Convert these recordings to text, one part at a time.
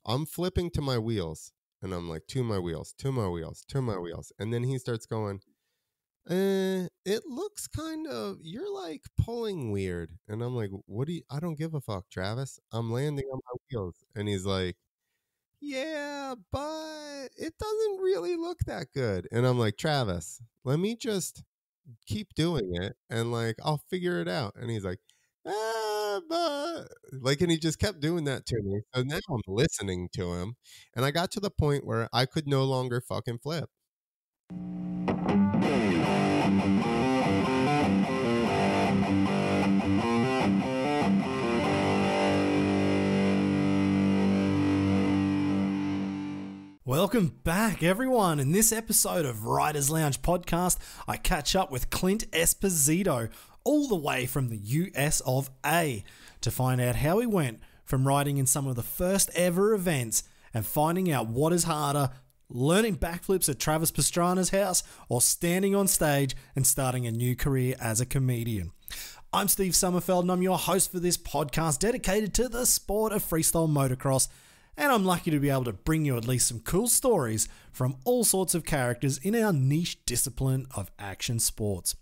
I'm flipping to my wheels, and I'm like, to my wheels, to my wheels, to my wheels. And then he starts going, it looks kind of, you're like pulling weird. And I'm like, I don't give a fuck, Travis. I'm landing on my wheels. And he's like, yeah, but it doesn't really look that good. And I'm like, Travis, let me just keep doing it and like I'll figure it out. And he's like, but like, and he just kept doing that to me. So now I'm listening to him, and I got to the point where I could no longer fucking flip. Welcome back, everyone. In this episode of Riders Lounge Podcast, I catch up with Clint Esposito, all the way from the US of A, to find out how he went from riding in some of the first ever events and finding out what is harder, learning backflips at Travis Pastrana's house or standing on stage and starting a new career as a comedian. I'm Steve Sommerfeld and I'm your host for this podcast dedicated to the sport of freestyle motocross. And I'm lucky to be able to bring you at least some cool stories from all sorts of characters in our niche discipline of action sports.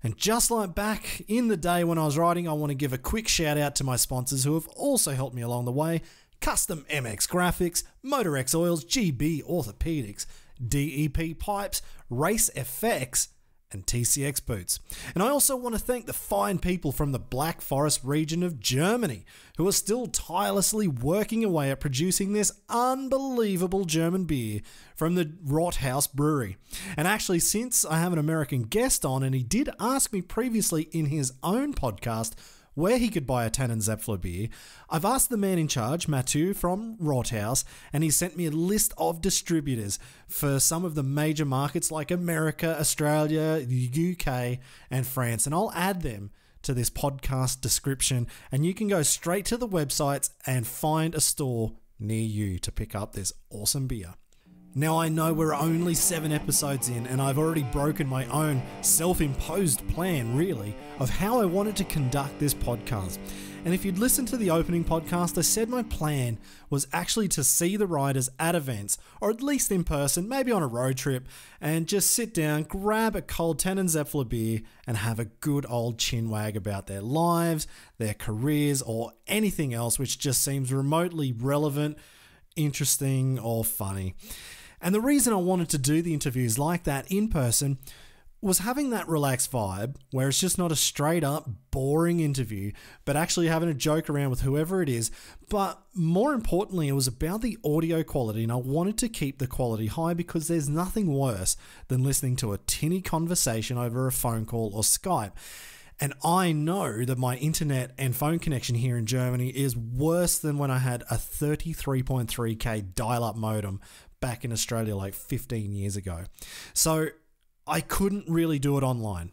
And just like back in the day when I was riding, I want to give a quick shout out to my sponsors who have also helped me along the way: Custom MX Graphics, Motor X Oils, GB Orthopedics, DEP Pipes, Race FX, and TCX Boots. And I also want to thank the fine people from the Black Forest region of Germany who are still tirelessly working away at producing this unbelievable German beer from the Rothaus Brewery. And actually, since I have an American guest on and he did ask me previously in his own podcast where he could buy a Tannenzaepfle beer, I've asked the man in charge, Mathieu from Rothaus, and he sent me a list of distributors for some of the major markets like America, Australia, the UK, and France. And I'll add them to this podcast description, and you can go straight to the websites and find a store near you to pick up this awesome beer. Now, I know we're only 7 episodes in, and I've already broken my own self-imposed plan, really, of how I wanted to conduct this podcast. And if you'd listened to the opening podcast, I said my plan was actually to see the riders at events, or at least in person, maybe on a road trip, and just sit down, grab a cold Tannenzaepfle beer, and have a good old chinwag about their lives, their careers, or anything else which just seems remotely relevant, interesting, or funny. And the reason I wanted to do the interviews like that in person was having that relaxed vibe where it's just not a straight up boring interview, but actually having a joke around with whoever it is. But more importantly, it was about the audio quality, and I wanted to keep the quality high because there's nothing worse than listening to a tinny conversation over a phone call or Skype. And I know that my internet and phone connection here in Germany is worse than when I had a 33.3K dial-up modem back in Australia like 15 years ago. So I couldn't really do it online.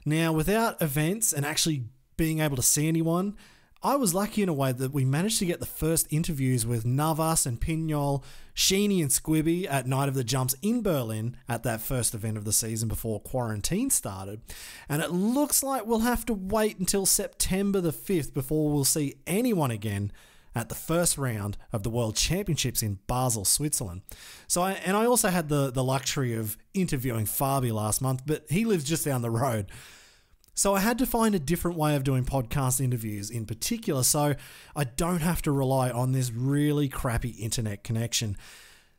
Now, without events and actually being able to see anyone, I was lucky in a way that we managed to get the first interviews with Navas and Pignol, Sheeny and Squibby at Night of the Jumps in Berlin at that first event of the season before quarantine started. And it looks like we'll have to wait until September the 5th before we'll see anyone again at the first round of the World Championships in Basel, Switzerland. So I also had the luxury of interviewing Fabi last month, but he lives just down the road. So I had to find a different way of doing podcast interviews in particular, so I don't have to rely on this really crappy internet connection.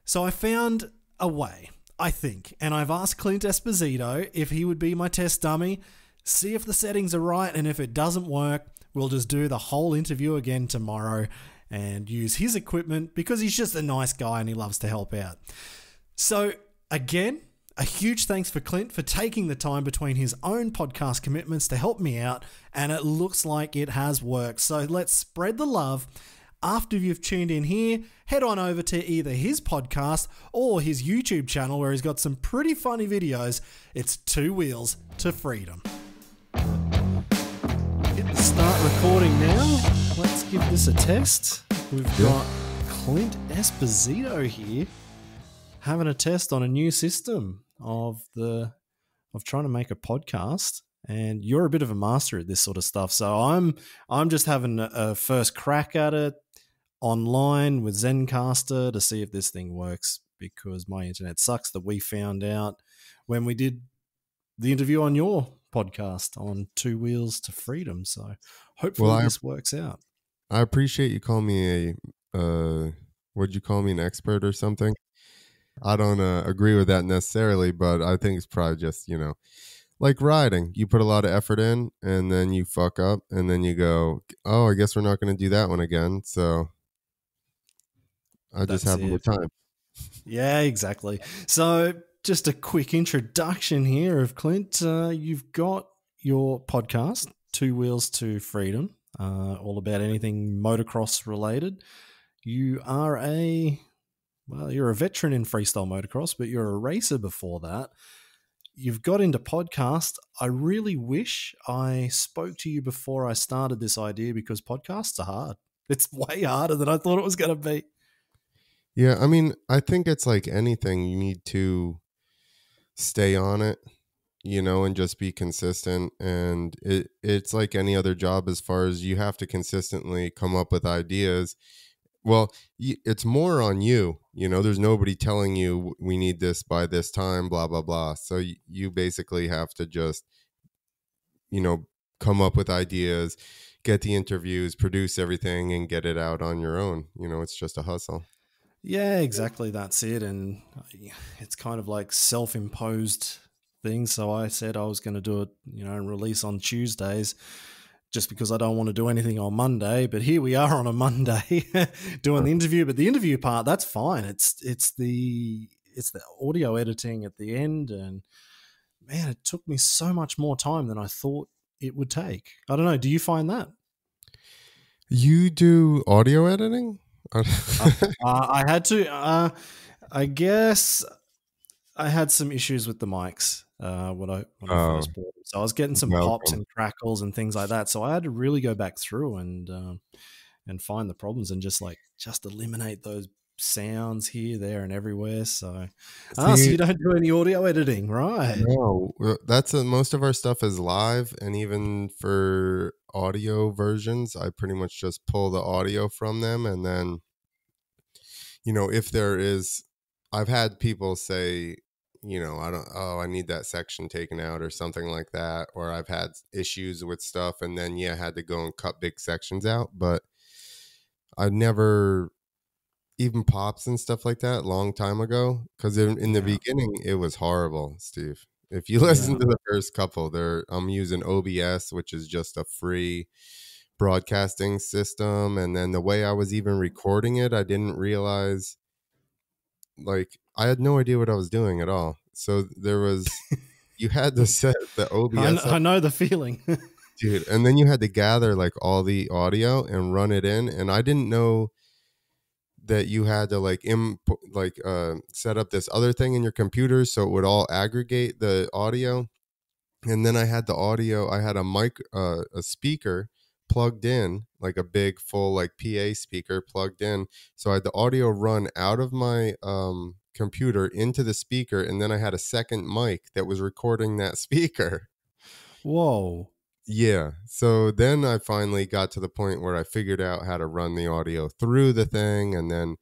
So I found a way, I think, and I've asked Clint Esposito if he would be my test dummy, see if the settings are right, and if it doesn't work, we'll just do the whole interview again tomorrow and use his equipment because he's just a nice guy and he loves to help out. So again, a huge thanks for Clint for taking the time between his own podcast commitments to help me out, and it looks like it has worked. So let's spread the love. After you've tuned in here, head on over to either his podcast or his YouTube channel where he's got some pretty funny videos. It's Two Wheels to Freedom. Hit the start recording now. Let's give this a test. We've got Clint Esposito here having a test on a new system of trying to make a podcast, and you're a bit of a master at this sort of stuff. So I'm just having a first crack at it. online with Zencaster to see if this thing works, because my internet sucks, that we found out when we did the interview on your podcast on Two Wheels to Freedom. So hopefully this works out. I appreciate you calling me what'd you call me, an expert or something? I don't agree with that necessarily, but I think it's probably just, like riding. You put a lot of effort in and then you fuck up and then you go, oh, I guess we're not going to do that one again. So I just have more time. Yeah, exactly. So just a quick introduction here of Clint. You've got your podcast, Two Wheels to Freedom, all about anything motocross related. You're a veteran in freestyle motocross, but you're a racer before that. You've got into podcast. I really wish I spoke to you before I started this idea, because podcasts are hard. It's way harder than I thought it was going to be. Yeah, I mean, I think it's like anything. You need to stay on it, and just be consistent. And it's like any other job, as far as you have to consistently come up with ideas. Well, it's more on you. There's nobody telling you we need this by this time, blah, blah, blah. So you basically have to just, come up with ideas, get the interviews, produce everything, and get it out on your own. It's just a hustle. Yeah, exactly. That's it. And it's kind of like self-imposed thing. So I said I was going to do it, and release on Tuesdays, just because I don't want to do anything on Monday. But here we are on a Monday doing the interview. But the interview part, that's fine. It's the audio editing at the end. And man, it took me so much more time than I thought it would take. I don't know. Do you find that? You do audio editing? I had to. I guess I had some issues with the mics when I first bought them. So I was getting some pops and crackles and things like that. So I had to really go back through and find the problems and just eliminate those sounds here, there, and everywhere. So, so you don't do any audio editing, right? No, that's most of our stuff is live, and even for audio versions, I pretty much just pull the audio from them, and then, if there is, I've had people say, I need that section taken out or something like that, or I've had issues with stuff, and then I had to go and cut big sections out, but I never. Even pops and stuff like that, long time ago, because in the beginning it was horrible, Steve. If you listen to the first couple, I'm using OBS, which is just a free broadcasting system, and then the way I was even recording it, I didn't realize, like, I had no idea what I was doing at all. So you had to set the OBS I know the feeling. Dude, and then you had to gather like all the audio and run it in, and I didn't know that you had to set up this other thing in your computer so it would all aggregate the audio. And then I had a mic, a speaker plugged in, like a big full like PA speaker plugged in. So I had the audio run out of my computer into the speaker, and then I had a second mic that was recording that speaker. Whoa. Yeah. So then I finally got to the point where I figured out how to run the audio through the thing, and then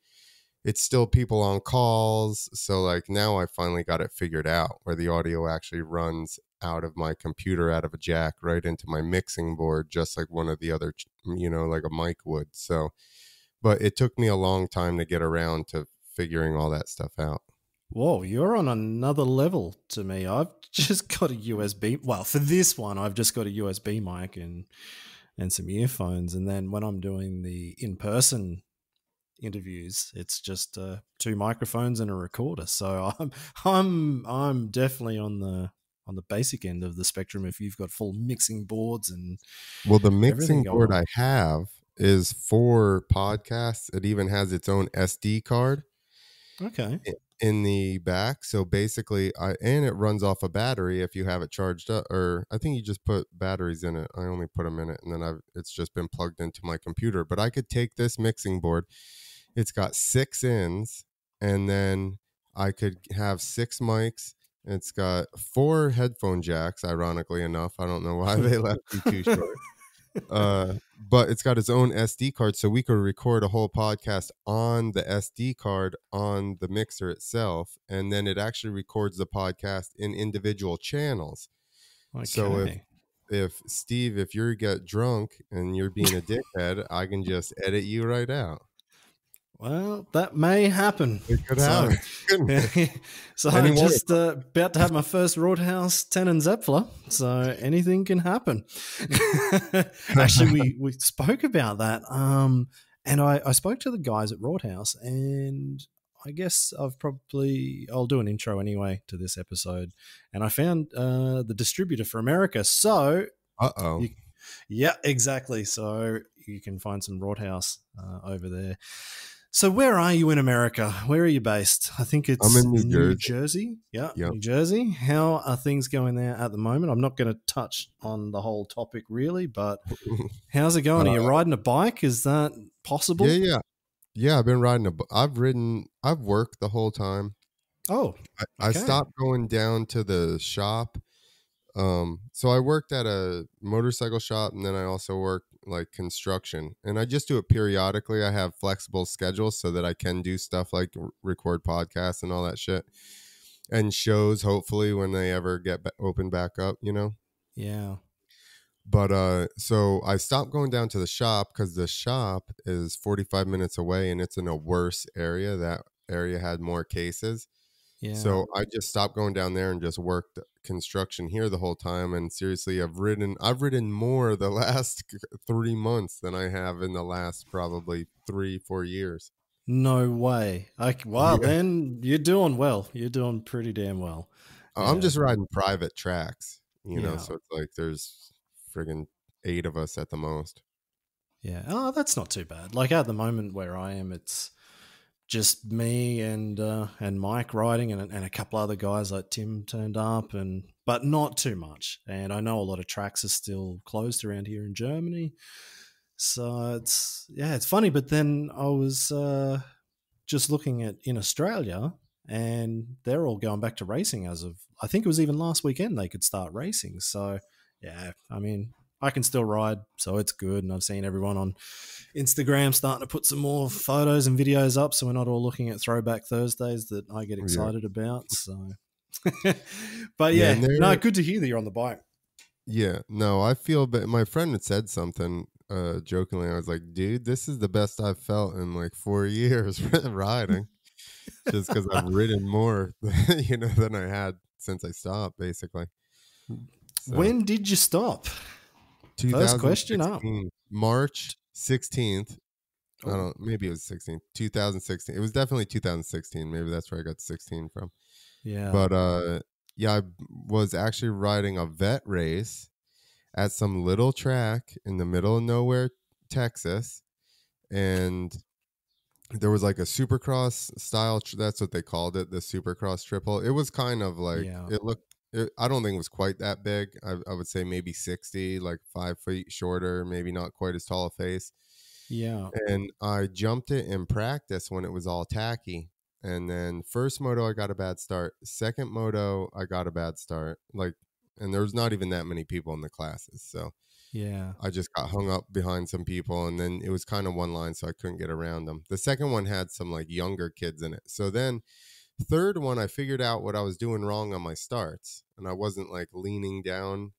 it's still people on calls. So like now I finally got it figured out where the audio actually runs out of my computer, out of a jack, right into my mixing board, just like one of the other, like a mic would. So, but it took me a long time to get around to figuring all that stuff out. Whoa, you're on another level to me. I've just got a USB. Well, for this one, I've just got a USB mic and some earphones. And then when I'm doing the in-person interviews, it's just 2 microphones and a recorder. So I'm definitely on the basic end of the spectrum. If you've got full mixing boards and the mixing board I have is for podcasts. It even has its own SD card. Okay. In the back, so basically and it runs off a battery if you have it charged up, or I think you just put batteries in it. I only put them in it, and then it's just been plugged into my computer. But I could take this mixing board, it's got 6 ins, and then I could have 6 mics. It's got 4 headphone jacks, ironically enough. I don't know why they left me too short. But it's got its own SD card, so we could record a whole podcast on the SD card on the mixer itself, and then it actually records the podcast in individual channels. So Okay. if Steve, if you get drunk and you're being a dickhead, I can just edit you right out. Well, that may happen. It could So, happen. Couldn't it? so Any I'm one of just about to have my first Rothaus Tannenzaepfle. So anything can happen. Actually, we spoke about that. And I spoke to the guys at Rothaus, and I guess I'll do an intro anyway to this episode. And I found the distributor for America. So Uh-oh. yeah, exactly. So you can find some Rothaus over there. So where are you in America? Where are you based? I think it's I'm in New New Jersey. Jersey. Yeah, Yep. New Jersey. How are things going there at the moment? I'm not going to touch on the whole topic really, but how's it going? Are you riding a bike? Is that possible? Yeah, I've been riding I've worked the whole time. Oh, I okay. stopped going down to the shop. So I worked at a motorcycle shop, and then I also worked like construction, and I just do it periodically. I have flexible schedules so that I can do stuff like record podcasts and all that shit, and shows hopefully when they ever get open back up, Yeah. But so I stopped going down to the shop because the shop is 45 minutes away, and it's in a worse area. That area had more cases. Yeah. So I just stopped going down there and just worked construction here the whole time. And seriously, I've ridden more the last 3 months than I have in the last probably 3-4 years. No way. Wow, Yeah. then you're doing well. You're doing pretty damn well. I'm Yeah. just riding private tracks, Yeah. so it's like there's friggin' 8 of us at the most. Yeah. Oh, that's not too bad. Like at the moment where I am, it's just me and Mike riding, and a couple other guys like Tim turned up, but not too much. And I know a lot of tracks are still closed around here in Germany, so it's funny. But then I was just looking at in Australia, and they're all going back to racing as of I think it was even last weekend they could start racing. So yeah, I mean I can still ride, so it's good. And I've seen everyone on Instagram starting to put some more photos and videos up, so we're not all looking at Throwback Thursdays that I get excited about. So, but yeah, no, good to hear that you're on the bike. Yeah, no, I feel, but my friend had said something jokingly. I was like, dude, this is the best I've felt in like 4 years riding, just because I've ridden more, than I had since I stopped, basically. So, when did you stop? First question up. March 16th. I Oh. don't. Maybe it was 16th, 2016. It was definitely 2016. Maybe that's where I got 16 from. Yeah. But yeah, I was actually riding a vet race at some little track in the middle of nowhere, Texas, and there was like a supercross style. That's what they called it, the supercross triple. It was kind of like it looked. I don't think it was quite that big. I would say maybe 60, like 5 feet shorter, maybe not quite as tall a face. Yeah. And I jumped it in practice when it was all tacky. And then first moto, I got a bad start. Second moto, I got a bad start. And there was not even that many people in the classes. So Yeah. I just got hung up behind some people, and then it was kind of one line, so I couldn't get around them. The second one had some like younger kids in it. So then third one, I figured out what I was doing wrong on my starts, and I wasn't like leaning down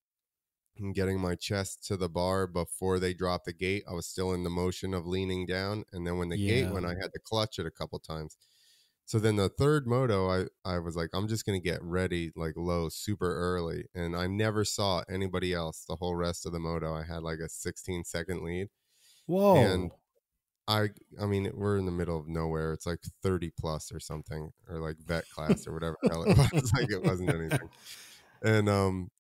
and getting my chest to the bar before they dropped the gate. I was still in the motion of leaning down, and then when the gate went, I had to clutch it a couple times. So then the third moto, I was like, I'm just going to get ready like low super early. And I never saw anybody else the whole rest of the moto. I had like a 16-second lead. Whoa. And I mean, we're in the middle of nowhere. It's like 30 plus or something, or like vet class or whatever the hell it was. Like it wasn't anything. And I'm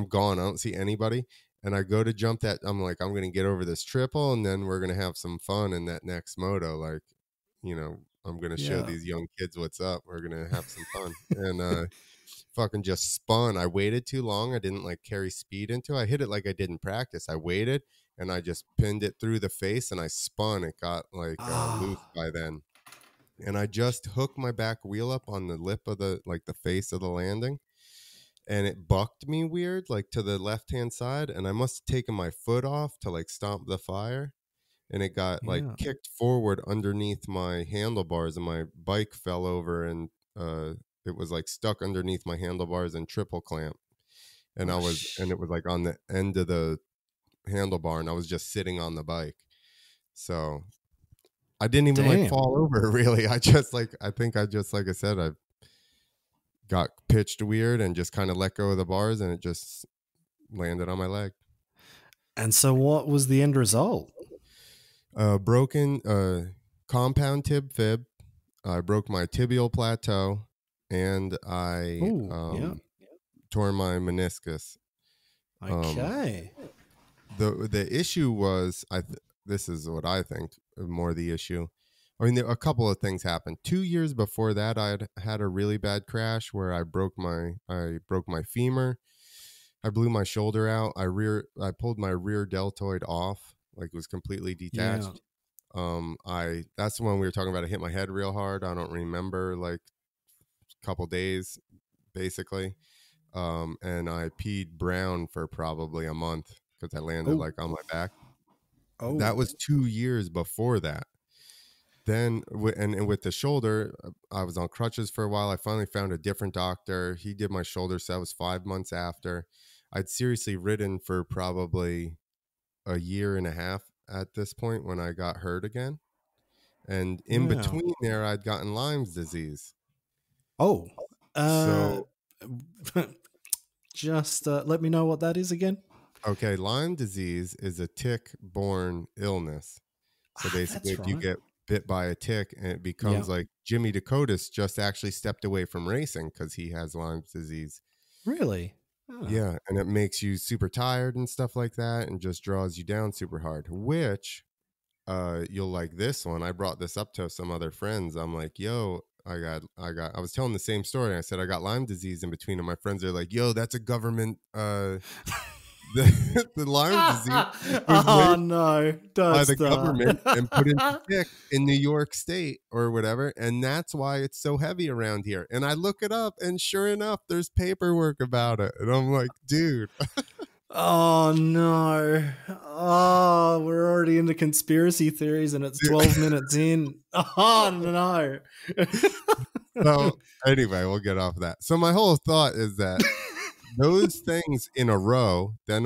gone. I don't see anybody. And I go to jump that. I'm like, I'm going to get over this triple, and then we're going to have some fun in that next moto. Like, I'm going to show these young kids what's up. We're going to have some fun. And fucking just spun. I waited too long. I didn't like carry speed into it. I hit it like I did in practice. I waited, and I just pinned it through the face, and I spun. It got like loose by then. And I just hooked my back wheel up on the lip of the face of the landing. and it bucked me weird, like to the left-hand side, and I must have taken my foot off to like stomp the fire, and it got like Yeah. kicked forward underneath my handlebars, and my bike fell over, and it was like stuck underneath my handlebars and triple clamp, and Oh, and it was like on the end of the handlebar, and I was just sitting on the bike. So I didn't even like damn. fall over really. I just like I think I just like I said, I got pitched weird and just kind of let go of the bars, and it just landed on my leg. And so what was the end result? Broken compound tib fib. I broke my tibial plateau, and I Oh, yeah. tore my meniscus. Okay. The issue was this is what I think more the issue. I mean, a couple of things happened. 2 years before that, I'd had a really bad crash where I broke my femur. I blew my shoulder out. I pulled my rear deltoid off, like it was completely detached. That's the one we were talking about. I hit my head real hard. I don't remember, like a couple days, basically. And I peed brown for probably a month because I landed like on my back. Oh. That was 2 years before that. Then, and with the shoulder, I was on crutches for a while. I finally found a different doctor. He did my shoulder, so that was 5 months after. I'd seriously ridden for probably a year and a half at this point when I got hurt again. And in between there, I'd gotten Lyme's disease. Oh. So just let me know what that is again. Okay, Lyme disease is a tick-borne illness. So basically, if you get bit by a tick, and it becomes like Jimmy Dakotas just actually stepped away from racing because he has Lyme's disease. Really? Oh. Yeah, and it makes you super tired and stuff like that, and just draws you down super hard. Which you'll like this one. I brought this up to some other friends. I'm like, yo, I was telling the same story. I said I got Lyme disease in between, and my friends are like, yo, that's a government the Lyme disease was made by the government and put into tick in New York State or whatever, and that's why it's so heavy around here. And I look it up, and sure enough, there's paperwork about it, and I'm like, dude. Oh no. Oh, we're already into conspiracy theories and it's 12 minutes in. Oh no. So anyway, we'll get off that. So my whole thought is that those things in a row, then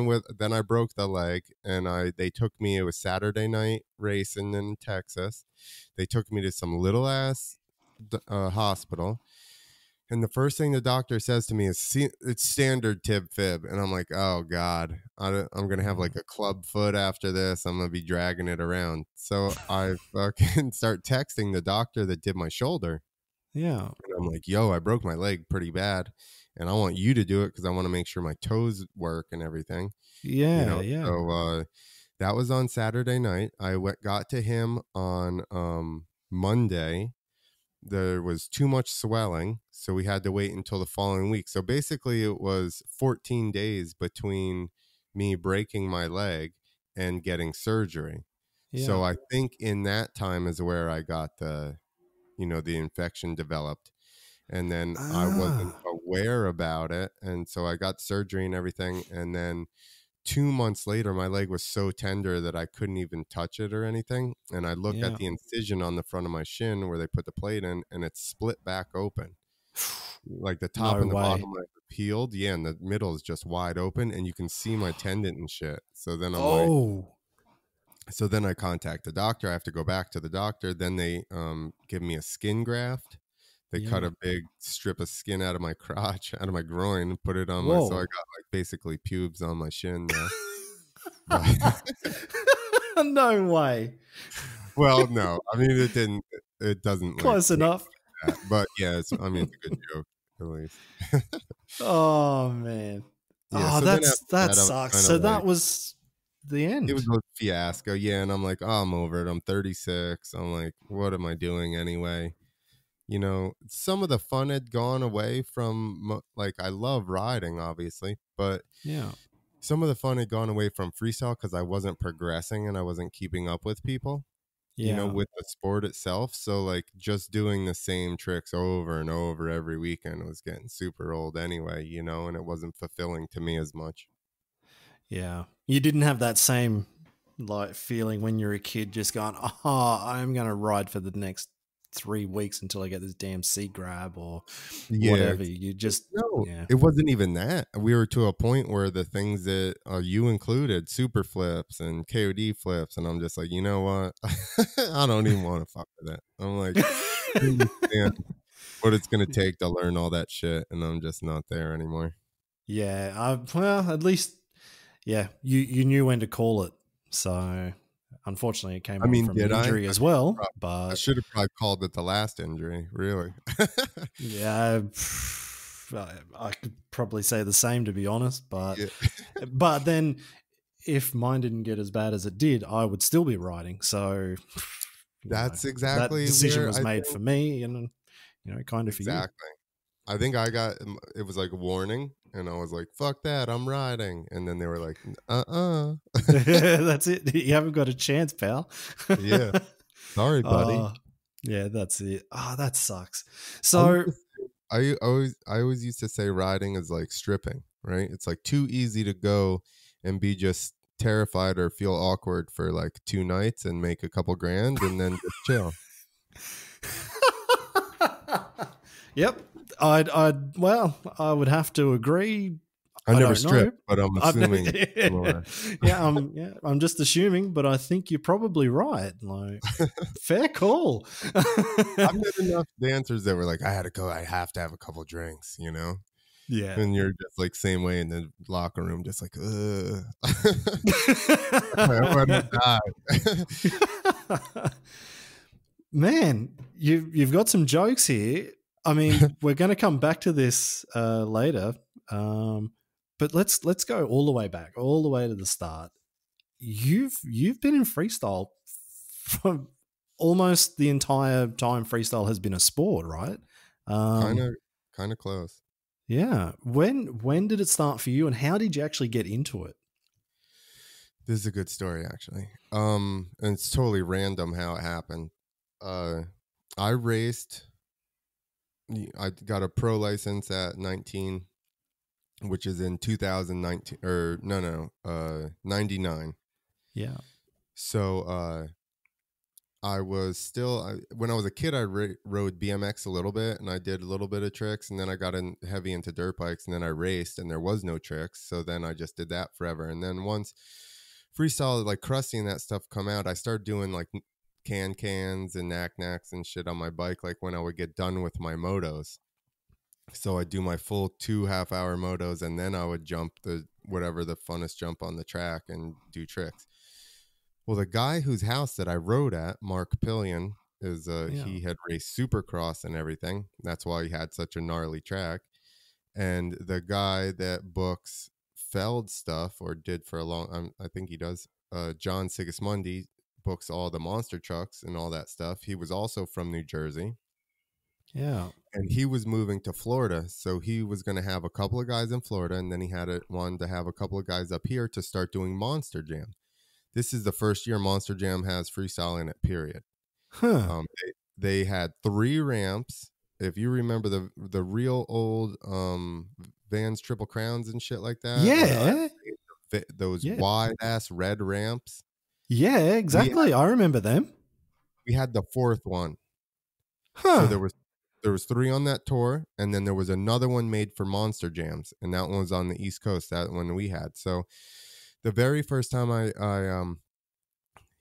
I broke the leg, and they took me, it was Saturday night racing in Texas. They took me to some little ass hospital. And the first thing the doctor says to me is, it's standard tib fib. And I'm like, oh God, I'm going to have like a club foot after this. I'm going to be dragging it around. So I fucking start texting the doctor that did my shoulder. Yeah. And I'm like, yo, I broke my leg pretty bad, and I want you to do it because I want to make sure my toes work and everything. Yeah, So that was on Saturday night. I got to him on Monday. There was too much swelling, so we had to wait until the following week. So basically, it was 14 days between me breaking my leg and getting surgery. Yeah. So I think in that time is where I got the infection developed, and then I wasn't aware about it, and so I got surgery and everything, and then 2 months later my leg was so tender that I couldn't even touch it or anything, and I looked at the incision on the front of my shin where they put the plate in, and it's split back open. Like the top and the bottom are peeled, and the middle is just wide open, and you can see my tendon and shit. So then I'm like, so then I contact the doctor. I have to go back to the doctor. Then they give me a skin graft. They cut a big strip of skin out of my crotch, out of my groin, and put it on so I got like basically pubes on my shin now. No way. Well, no. I mean, it doesn't. Close enough. That. But yeah, it's a good joke, at least. Oh, man. Yeah, that sucks. So that was the end. It was a fiasco, and I'm like, oh, I'm over it. I'm 36. I'm like, what am I doing anyway? Some of the fun had gone away from, like, I love riding, obviously, but some of the fun had gone away from freestyle because I wasn't progressing and I wasn't keeping up with people. Yeah. with the sport itself. So like just doing the same tricks over and over every weekend was getting super old anyway, and it wasn't fulfilling to me as much. Yeah. You didn't have that same like feeling when you're a kid just going, oh, I'm going to ride for the next 3 weeks until I get this damn C grab or Yeah. whatever. You just, No, yeah. it wasn't even that. We were to a point where the things that you included, super flips and KOD flips, and I'm just like, you know what? I don't even want to fuck with it. I'm like, I understand what it's going to take to learn all that shit, and I'm just not there anymore. Yeah. Well, at least, yeah, you knew when to call it. So unfortunately, it came I on mean, from an did I? injury as well. I But should have probably called it the last injury, really. yeah, I could probably say the same, to be honest. But Yeah. but then if mine didn't get as bad as it did, I would still be riding. So That's that exactly decision where was I made think. for me, and kind of for you. Exactly. I think it was like a warning, and I was like, fuck that, I'm riding. And then they were like, That's it. You haven't got a chance, pal. Yeah. Sorry, buddy. Yeah, that's it. That sucks. I used So to I always used to say riding is like stripping, right? It's like too easy to go and be just terrified or feel awkward for like 2 nights and make a couple grand and then just chill. yep. Well, I would have to agree. I never don't know. stripped, but I'm assuming I'm just assuming, but I think you're probably right. Like, fair call. I've met enough dancers that were like, I have to have a couple drinks, Yeah. And you're just like same way in the locker room, just like, I want to die. Man, you've got some jokes here. I mean, we're going to come back to this later, but let's go all the way back, all the way to the start. You've been in freestyle for almost the entire time freestyle has been a sport, right? Kind of close. Yeah. When did it start for you, and how did you actually get into it? This is a good story, actually. And it's totally random how it happened. I raced. I got a pro license at 19, which is in 2019 or no, 99. Yeah. So I was still when I was a kid, I rode BMX a little bit, and I did a little bit of tricks, and then I got heavy into dirt bikes, and then I raced, and there was no tricks, so then I just did that forever. And then once freestyle, like Krusty and that stuff come out, I started doing like cans and knacks and shit on my bike, like when I would get done with my motos. So I'd do my full 2 half-hour motos, and then I would jump the funnest jump on the track and do tricks. Well, the guy whose house that I rode at, Mark Pillion, he had raced Supercross and everything. That's why he had such a gnarly track. And the guy that books Feld stuff, or did for a long, I think he does, John Sigismondi, books all the monster trucks and all that stuff. He was also from New Jersey. Yeah. And he was moving to Florida. So he was going to have a couple of guys in Florida, and then he wanted to have a couple of guys up here to start doing Monster Jam. This is the first year Monster Jam has freestyle in it, period. Huh. They had 3 ramps. If you remember the real old Vans Triple Crowns and shit like that. Yeah. Those wide ass red ramps. Yeah, exactly. I remember them. We had the 4th one. Huh. So there was 3 on that tour, and then there was another one made for Monster Jams, and that one was on the East Coast, that one we had. So the very first time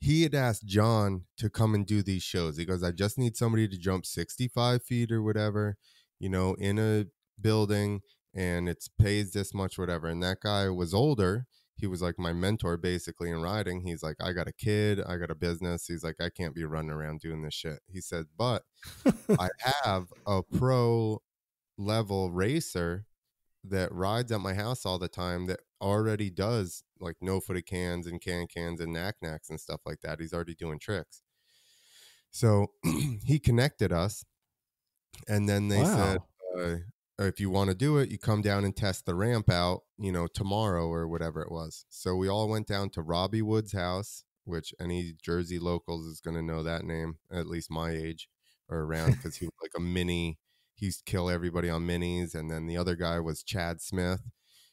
he had asked John to come and do these shows. He goes, I just need somebody to jump 65 feet or whatever, in a building, and it's pays this much, whatever. And that guy was older. He was like my mentor basically in riding. He's like, I got a kid, I got a business. He's like, I can't be running around doing this shit. He said, but I have a pro level racer that rides at my house all the time that already does like no-footed cans and cans and knacks and stuff like that. He's already doing tricks. So he connected us, and then they said, if you want to do it, you come down and test the ramp out, tomorrow or whatever it was. So we all went down to Robbie Wood's house, which any Jersey locals is going to know that name, at least my age or around, because he was like a mini. He used to kill everybody on minis. And then the other guy was Chad Smith.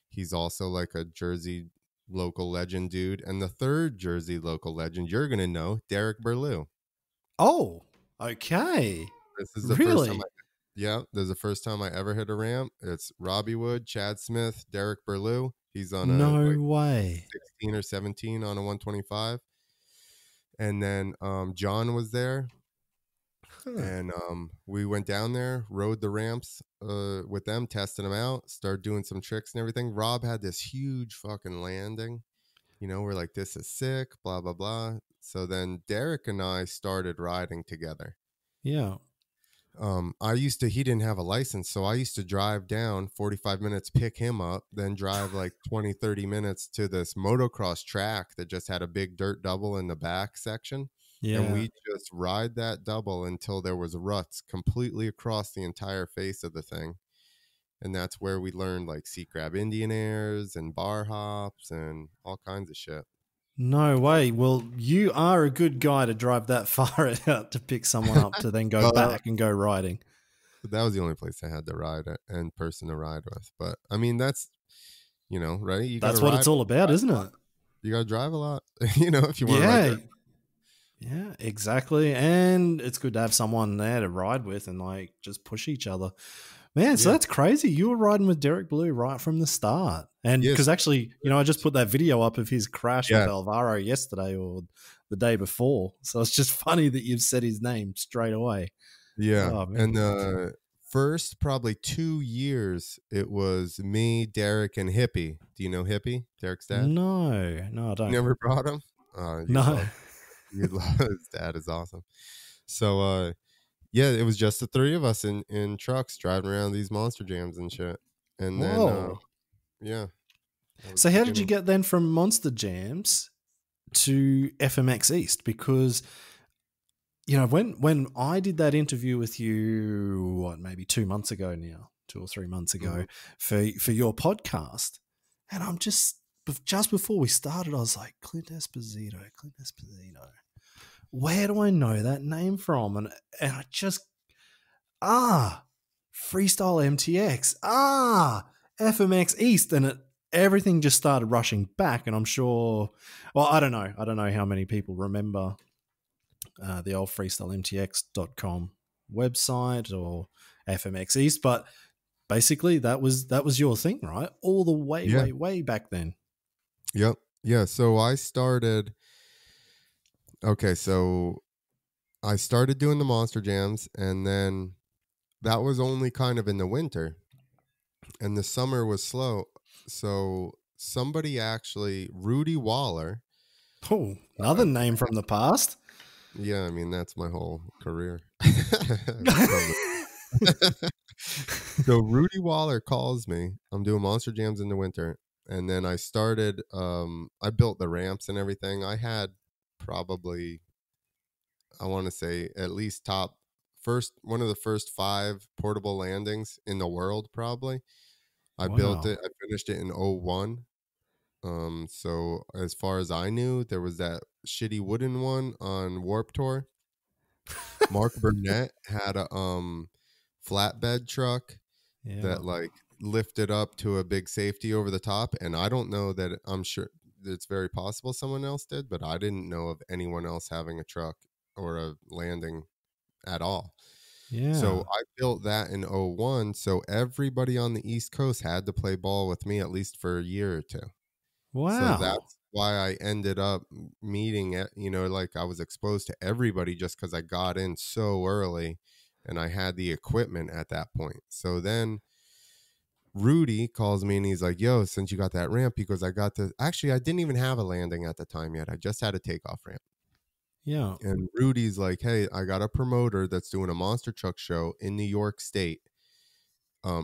He's also like a Jersey local legend dude. And the third Jersey local legend you're going to know, Derek Burlew. Oh, okay. This is the Really? first time this is the first time I ever hit a ramp. It's Robbie Wood, Chad Smith, Derek Burlew. He's on a No way. 16 or 17 on a 125. And then John was there. And we went down there, rode the ramps with them, testing them out, started doing some tricks and everything. Rob had this huge fucking landing. You know, we're like, this is sick, blah, blah, blah. So then Derek and I started riding together. Yeah. He didn't have a license, so I used to drive down 45 minutes, pick him up, then drive like 20, 30 minutes to this motocross track that just had a big dirt double in the back section. Yeah. And we just ride that double until there was ruts completely across the entire face of the thing. And that's where we learned like seat grab Indian airs and bar hops and all kinds of shit. No way. Well, you are a good guy to drive that far out to pick someone up to then go back and go riding. That was the only place I had to ride and person to ride with. But I mean, that's, you know, right? That's what it's all about, isn't it? You got to drive a lot, you know, if you want to ride. Yeah, exactly. And it's good to have someone there to ride with and like just push each other. Man, so that's crazy. You were riding with Derek Blue right from the start. And because actually, you know, I just put that video up of his crash with Alvaro yesterday or the day before. So it's just funny that you've said his name straight away. Yeah. Oh, and first probably 2 years, it was me, Derek, and Hippie. Do you know Hippie, Derek's dad? No, I don't. You never brought him? No. You'd love his dad is awesome. So, yeah, it was just the three of us in trucks driving around these monster jams and shit. And then, yeah. So how did you get then from monster jams to FMX East? Because, you know, when I did that interview with you, maybe 2 months ago now, 2 or 3 months ago for your podcast, and I'm just before we started, I was like, Clint Esposito. Where do I know that name from? And I just, Freestyle MTX, FMX East. And everything just started rushing back. And I'm sure, well, I don't know how many people remember the old freestylemtx.com website or FMX East, but basically that was your thing, right? All the way back then. Yep. Yeah. So I started doing the monster jams, and then that was only kind of in the winter, and the summer was slow. So somebody actually, Rudy Waller. Oh, another name from the past. Yeah, I mean, that's my whole career. So Rudy Waller calls me. I'm doing monster jams in the winter. And then I started, I built the ramps and everything. I had probably, I want to say at least one of the first 5 portable landings in the world, probably. I built it. I finished it in 01. So as far as I knew, there was that shitty wooden one on Warped Tour. Mark Burnett had a flatbed truck that like lifted up to a big safety over the top, and I don't know that, I'm sure it's very possible someone else did, but I didn't know of anyone else having a truck or a landing at all. Yeah. So I built that in 01, so everybody on the East Coast had to play ball with me at least for a year or 2. Wow. So that's why I ended up meeting it, you know, like I was exposed to everybody just because I got in so early and I had the equipment at that point. So then Rudy calls me and he's like, yo, since you got that ramp, because I didn't even have a landing at the time yet. I just had a takeoff ramp. Yeah. And Rudy's like, hey, I got a promoter that's doing a monster truck show in New York State.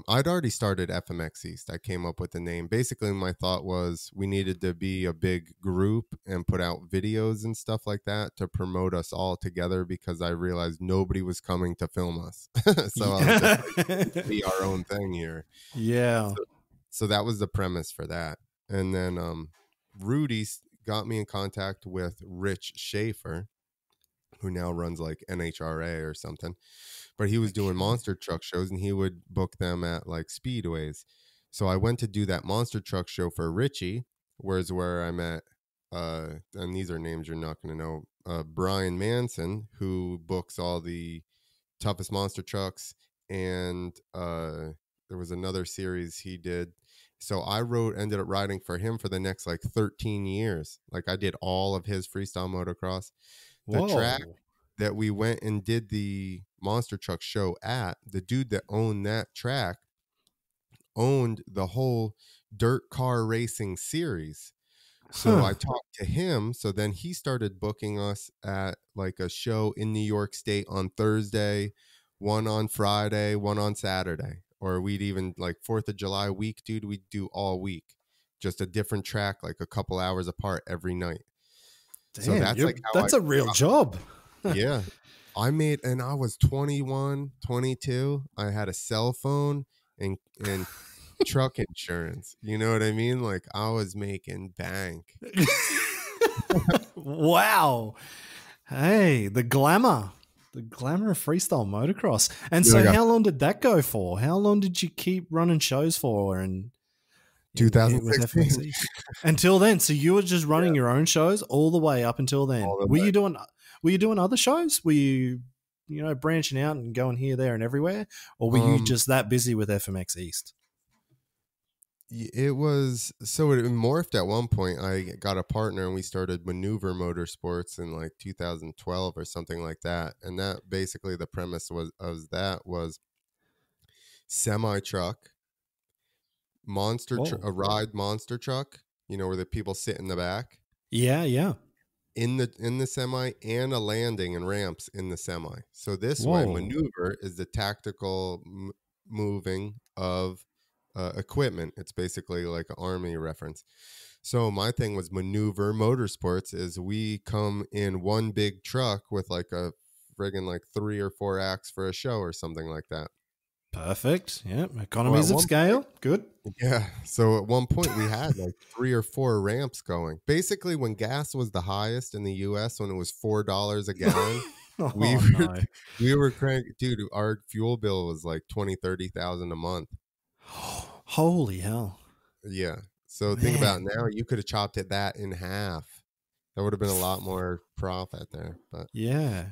I'd already started FMX East. I came up with the name. Basically, my thought was we needed to be a big group and put out videos and stuff like that to promote us all together, because I realized nobody was coming to film us. So I was just like, be our own thing here. Yeah. So that was the premise for that. And then Rudy got me in contact with Rich Schaefer, who now runs like NHRA or something. But he was doing monster truck shows, and he would book them at like speedways. So I went to do that monster truck show for Richie, where I met, and these are names you're not going to know, Brian Manson, who books all the toughest monster trucks, and there was another series he did. So I ended up riding for him for the next like 13 years. Like I did all of his freestyle motocross. The track Whoa. that we went and did the monster truck show at, the dude that owned that track owned the whole dirt car racing series. So I talked to him. So then he started booking us at like a show in New York State on Thursday, one on Friday, one on Saturday. Or we'd even like 4th of July week, dude, we'd do all week. Just a different track, like a couple hours apart every night. Damn, So that's like how that's a real job. Yeah. And I was 21, 22. I had a cell phone and truck insurance. You know what I mean? Like I was making bank. Wow. Hey, the glamour of freestyle motocross. And so how long did that go for? How long did you keep running shows for? And 2016 until then. So you were just running your own shows all the way up until then. Were you doing other shows? Were you branching out and going here, there, and everywhere? Or were you just that busy with FMX East? It was, so it morphed at one point. I got a partner and we started Maneuver Motorsports in like 2012 or something like that. And that basically the premise was semi-truck, a ride monster truck, where the people sit in the back. Yeah. In the semi, and a landing and ramps in the semi. So this way, Maneuver is the tactical moving of equipment. It's basically like an army reference. So my thing was Maneuver Motorsports is we come in one big truck with like a friggin' like 3 or 4 acts for a show or something like that. Perfect. Yeah. Economies of scale. Good. Yeah. So at one point we had like 3 or 4 ramps going. Basically, when gas was the highest in the US, when it was $4 a gallon, we were cranking. Dude, our fuel bill was like 20,000-30,000 a month. Holy hell. Yeah. So think about now, you could have chopped that in half. That would have been a lot more profit there. But yeah.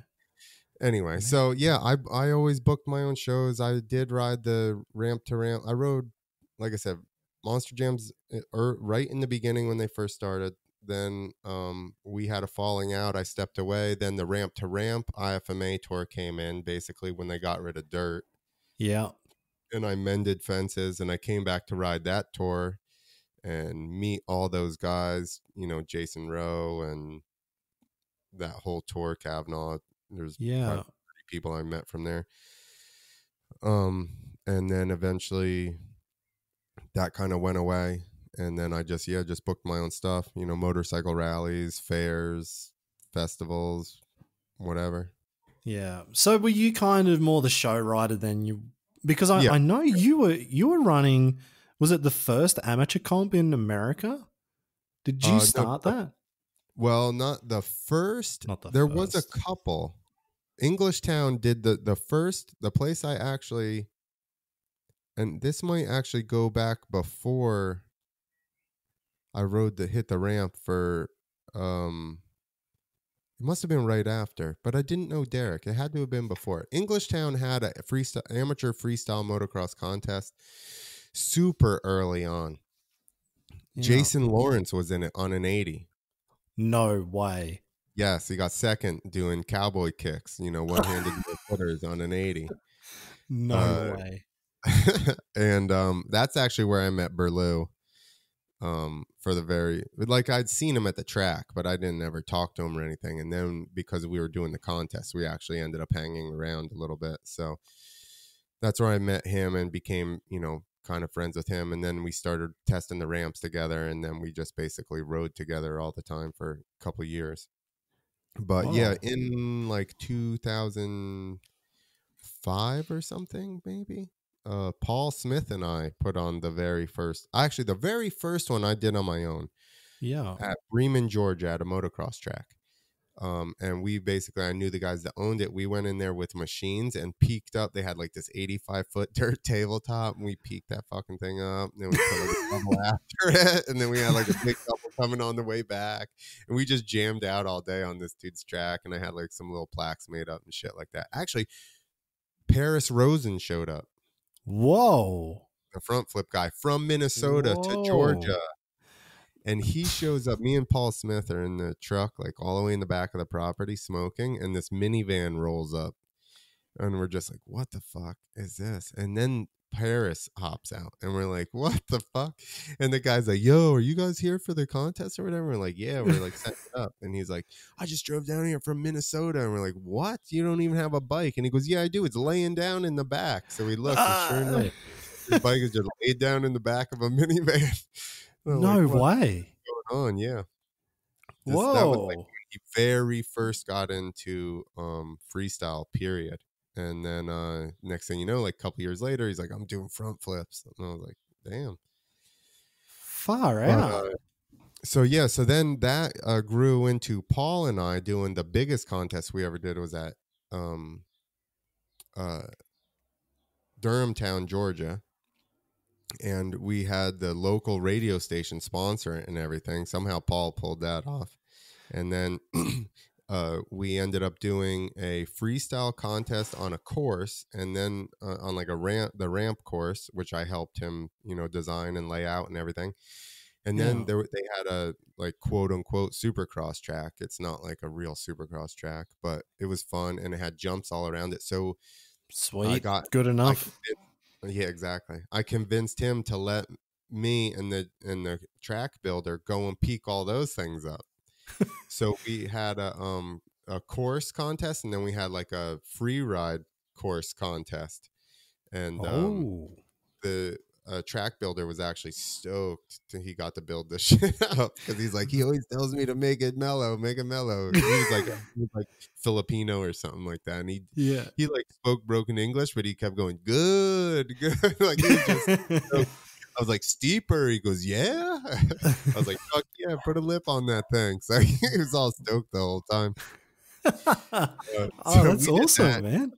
Anyway, so yeah, I always booked my own shows. I did ride the ramp to ramp. I rode, like I said, Monster Jams right in the beginning when they first started. Then we had a falling out. I stepped away. Then the ramp to ramp IFMA tour came in, basically when they got rid of dirt. Yeah. And I mended fences, and I came back to ride that tour and meet all those guys, Jason Rowe and that whole tour, Kavanaugh. There's probably 30 people I met from there. And then eventually that kind of went away. And then I just booked my own stuff, motorcycle rallies, fairs, festivals, whatever. Yeah. So were you kind of more the show rider than you, because I know you were running, was it the first amateur comp in America? Did you start that? Well, not the first. There was a couple. Englishtown did the first, the place I actually, and this might actually go back before I hit the ramp for, it must have been right after, but I didn't know Derek. It had to have been before. Englishtown had a amateur freestyle motocross contest super early on. Yeah. Jason Lawrence was in it on an 80. No way. Yes, he got second doing cowboy kicks, one-handed footers on an 80. No way. And that's actually where I met Berlew. For I'd seen him at the track, but I didn't ever talk to him or anything. And then because we were doing the contest, we actually ended up hanging around a little bit. So that's where I met him and became, kind of friends with him. And then we started testing the ramps together, and then we just basically rode together all the time for a couple of years. But yeah, in like 2005 or something, maybe, Paul Smith and I put on the very first one I did on my own. Yeah. at Bremen, Georgia, at a motocross track. And I knew the guys that owned it. We went in there with machines and peaked up. They had like this 85-foot dirt tabletop, and we peaked that fucking thing up. And then we put like a double after it, and then we had like a big double coming on the way back. And we just jammed out all day on this dude's track. And I had like some little plaques made up and shit like that. Actually, Paris Rosen showed up. Whoa. The front flip guy from Minnesota to Georgia. And he shows up. Me and Paul Smith are in the truck, like all the way in the back of the property smoking. And this minivan rolls up. And we're just like, what the fuck is this? And then Paris hops out. And we're like, what the fuck? And the guy's like, yo, are you guys here for the contest or whatever? We're like, yeah, we're like setting it up. And he's like, I just drove down here from Minnesota. And we're like, what? You don't even have a bike? And he goes, yeah, I do. It's laying down in the back. So we look, and sure enough, his bike is just laid down in the back of a minivan. No like, way. What's going on? Yeah. Whoa. That was like when he very first got into freestyle, period. And then next thing you know, like a couple years later, he's like, I'm doing front flips. And I was like, damn. Far out. So then that grew into Paul and I doing the biggest contest we ever did was at Durham Town, Georgia. And we had the local radio station sponsor it and everything. Somehow Paul pulled that off. And then we ended up doing a freestyle contest on a course, and then on like the ramp course, which I helped him, design and lay out and everything. And then they had a like quote unquote supercross track. It's not like a real supercross track, but it was fun and it had jumps all around it. So sweet, good enough. Yeah, exactly. I convinced him to let me and the track builder go and peak all those things up. So we had a course contest, and then we had like a free ride course contest. And the track builder was actually stoked he got to build this shit up, because he's like, he always tells me to make it mellow. He was like Filipino or something like that, and he like spoke broken English, but he kept going good like he was just I was like, steeper. He goes, yeah. I was like, fuck yeah, put a lip on that thing. So he was all stoked the whole time. That's awesome, man.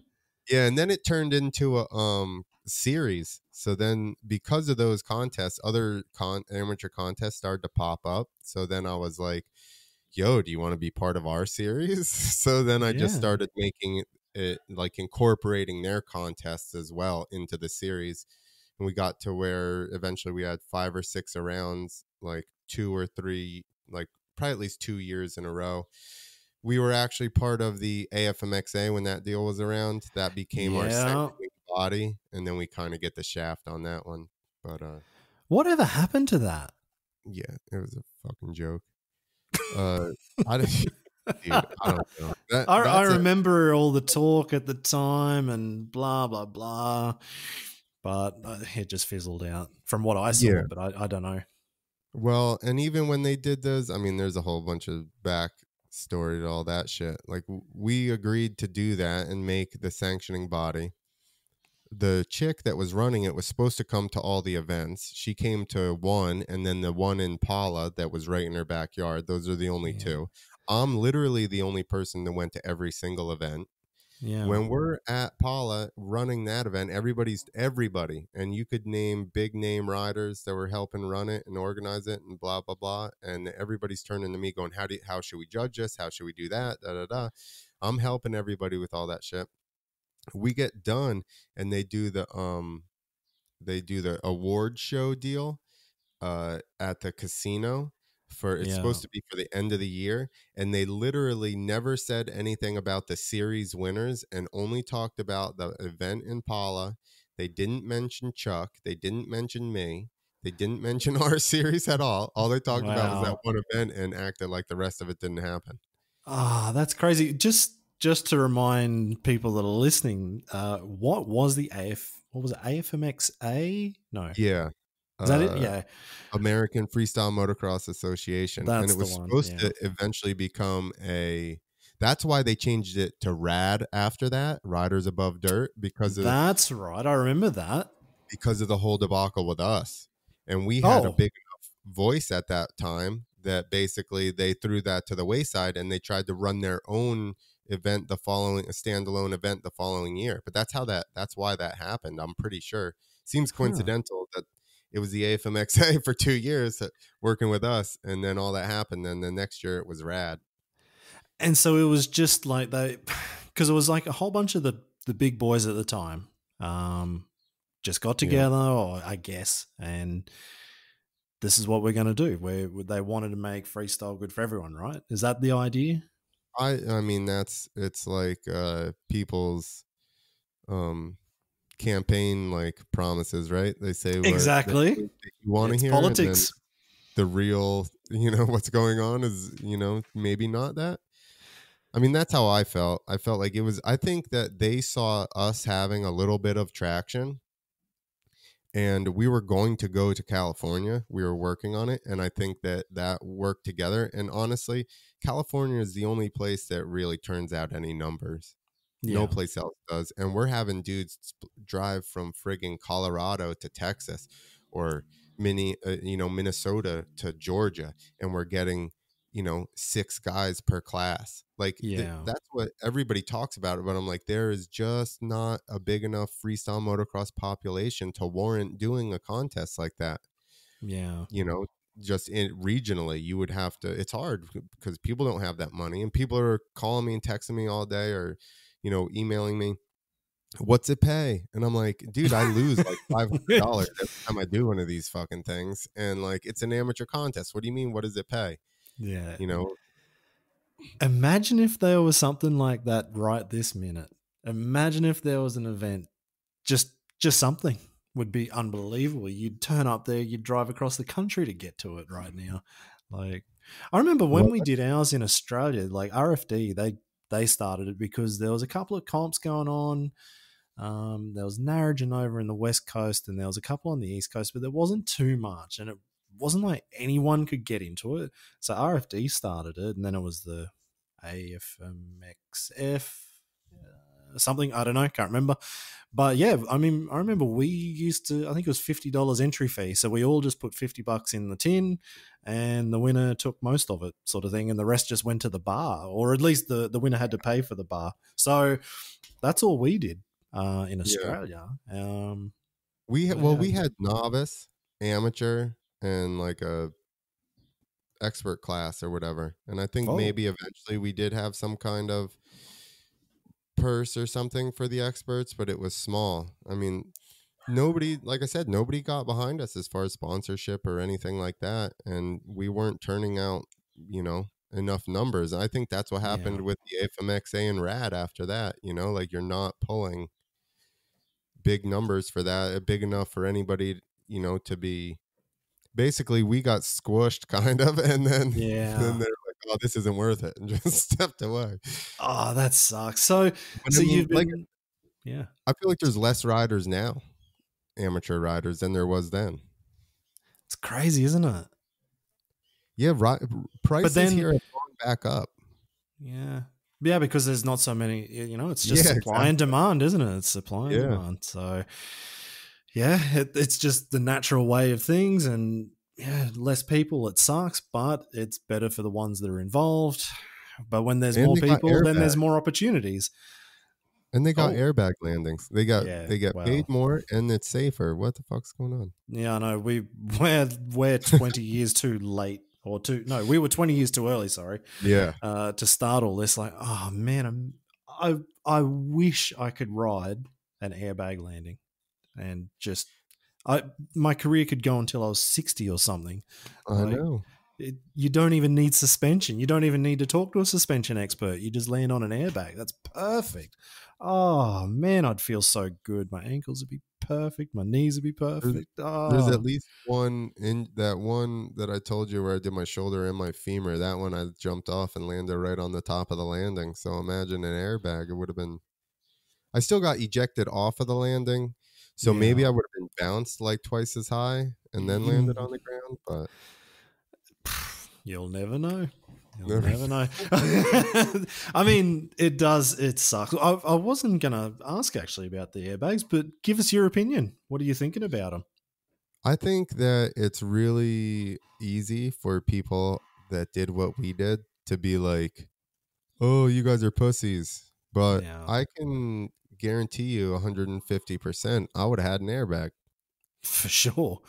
Yeah, and then it turned into a series. So then, because of those contests, other amateur contests started to pop up. So then I was like, yo, do you want to be part of our series? So then I just started making it, like incorporating their contests as well into the series. And we got to where eventually we had 5 or 6 rounds, like 2 or 3, like probably at least 2 years in a row. We were actually part of the AFMXA when that deal was around. That became our second body, and then we kind of get the shaft on that one. But whatever happened to that? Yeah, it was a fucking joke. I don't know. I remember all the talk at the time and blah blah blah, but it just fizzled out from what I saw. But I don't know. Well, and even when they did those, I mean, there's a whole bunch of backstory to all that shit. Like, we agreed to do that and make the sanctioning body. The chick that was running it was supposed to come to all the events. She came to one, and then the one in Paula that was right in her backyard. Those are the only two. I'm literally the only person that went to every single event. Yeah. When we're at Paula running that event, everybody, and you could name big name riders that were helping run it and organize it and blah blah blah, and everybody's turning to me going, how should we judge this? How should we do that? Da da da. I'm helping everybody with all that shit. We get done, and they do the award show deal at the casino. It's supposed to be for the end of the year, and they literally never said anything about the series winners and only talked about the event in Paula. They didn't mention Chuck. They didn't mention me. They didn't mention our series at all. All they talked about was that one event and acted like the rest of it didn't happen. That's crazy. Just to remind people that are listening, what was the AFMXA? No. Yeah. Is that it? Yeah. American Freestyle Motocross Association. And it was supposed to eventually become that's why they changed it to RAD after that, Riders Above Dirt, That's right. I remember that. Because of the whole debacle with us. And we had a big enough voice at that time that basically they threw that to the wayside and they tried to run their own event a standalone event the following year. But that's why that happened. I'm pretty sure. Seems Huh. coincidental that it was the AFMXA for 2 years working with us, and then all that happened. And the next year it was rad. And so it was just like because it was like a whole bunch of the big boys at the time just got Yeah. together, or I guess, and this is what we're going to do. They wanted to make freestyle good for everyone, right? Is that the idea? I mean, it's like people's campaign like promises, right? They say what they Exactly. think that you want to It's hear, and then politics. the real, what's going on is, maybe not that. I mean, that's how I felt. I felt like I think that they saw us having a little bit of traction, and we were going to go to California. We were working on it, and I think that worked together. And honestly, California is the only place that really turns out any numbers. No Yeah. place else does. And we're having dudes drive from friggin' Colorado to Texas, or Minnesota to Georgia, and we're getting 6 guys per class. Like Yeah. that's what everybody talks about. But I'm like, there is just not a big enough freestyle motocross population to warrant doing a contest like that. Yeah. Just regionally, you would have to. It's hard because people don't have that money, and people are calling me and texting me all day, or emailing me, what's it pay? And I'm like, dude, I lose like $500 every time I do one of these fucking things. And like, it's an amateur contest. What do you mean? What does it pay? Yeah. You know? Imagine if there was something like that right this minute. Imagine if there was an event, just something would be unbelievable. You'd turn up there, you'd drive across the country to get to it right now. Like, I remember when Well, we did ours in Australia, like RFD, they started it because there was a couple of comps going on. There was Narrogin over in the West Coast, and there was a couple on the East Coast, but there wasn't too much, and it wasn't like anyone could get into it. So RFD started it, and then it was the AFMXF something, I don't know, can't remember. But yeah, I mean, I remember we used to, I think it was $50 entry fee, so we all just put $50 in the tin, and the winner took most of it, sort of thing, and the rest just went to the bar, or at least the winner had to pay for the bar. So that's all we did in yeah, Australia. we Yeah. had novice, amateur, and like a expert class or whatever. And I think Oh, maybe eventually we did have some kind of purse or something for the experts, but it was small. I mean, nobody, like I said, nobody got behind us as far as sponsorship or anything like that, and we weren't turning out enough numbers. I think that's what yeah. happened with the AFMXA and rad after that. Like, you're not pulling big numbers for that, big enough for anybody to be. Basically, we got squished kind of, and then Yeah. they're like, oh, this isn't worth it, and just stepped away. Oh, that sucks. So, But I mean, you've like, been, yeah. I feel like there's less riders now, amateur riders, than there was then. It's crazy, isn't it? Yeah, But prices then, here have gone back up. yeah. Yeah, because there's not so many, it's just Yeah, supply and exactly. demand, isn't it? It's supply and Yeah. demand. So, yeah, it's just the natural way of things. And yeah, less people, it sucks, but it's better for the ones that are involved. But when there's And more they got people, then there's airbag. more opportunities. And they got Oh, airbag landings. They got yeah. they get paid Well, more, and it's safer. What the fuck's going on? yeah, I know. We're 20 years too late, or too, no, we were 20 years too early, sorry, Yeah. to start all this. Like, oh man, I wish I could ride an airbag landing and just my career could go until I was 60 or something. I Like, know. you don't even need suspension. You don't even need to talk to a suspension expert. You just land on an airbag. That's perfect. Oh man, I'd feel so good. My ankles would be perfect. My knees would be There's, perfect. there's at Oh least one in that one that I told you where I did my shoulder and my femur. That one I jumped off and landed right on the top of the landing. So imagine an airbag. It would have been. I still got ejected off of the landing, so maybe yeah. I would have been bounced like twice as high and then landed on the ground. But You'll never know. You'll never. never know. I mean, it does. It sucks. I wasn't going to ask actually about the airbags, but give us your opinion. What are you thinking about them? I think that it's really easy for people that did what we did to be like, oh, you guys are pussies. But Yeah, I can guarantee you 150% I would have had an airbag. for sure.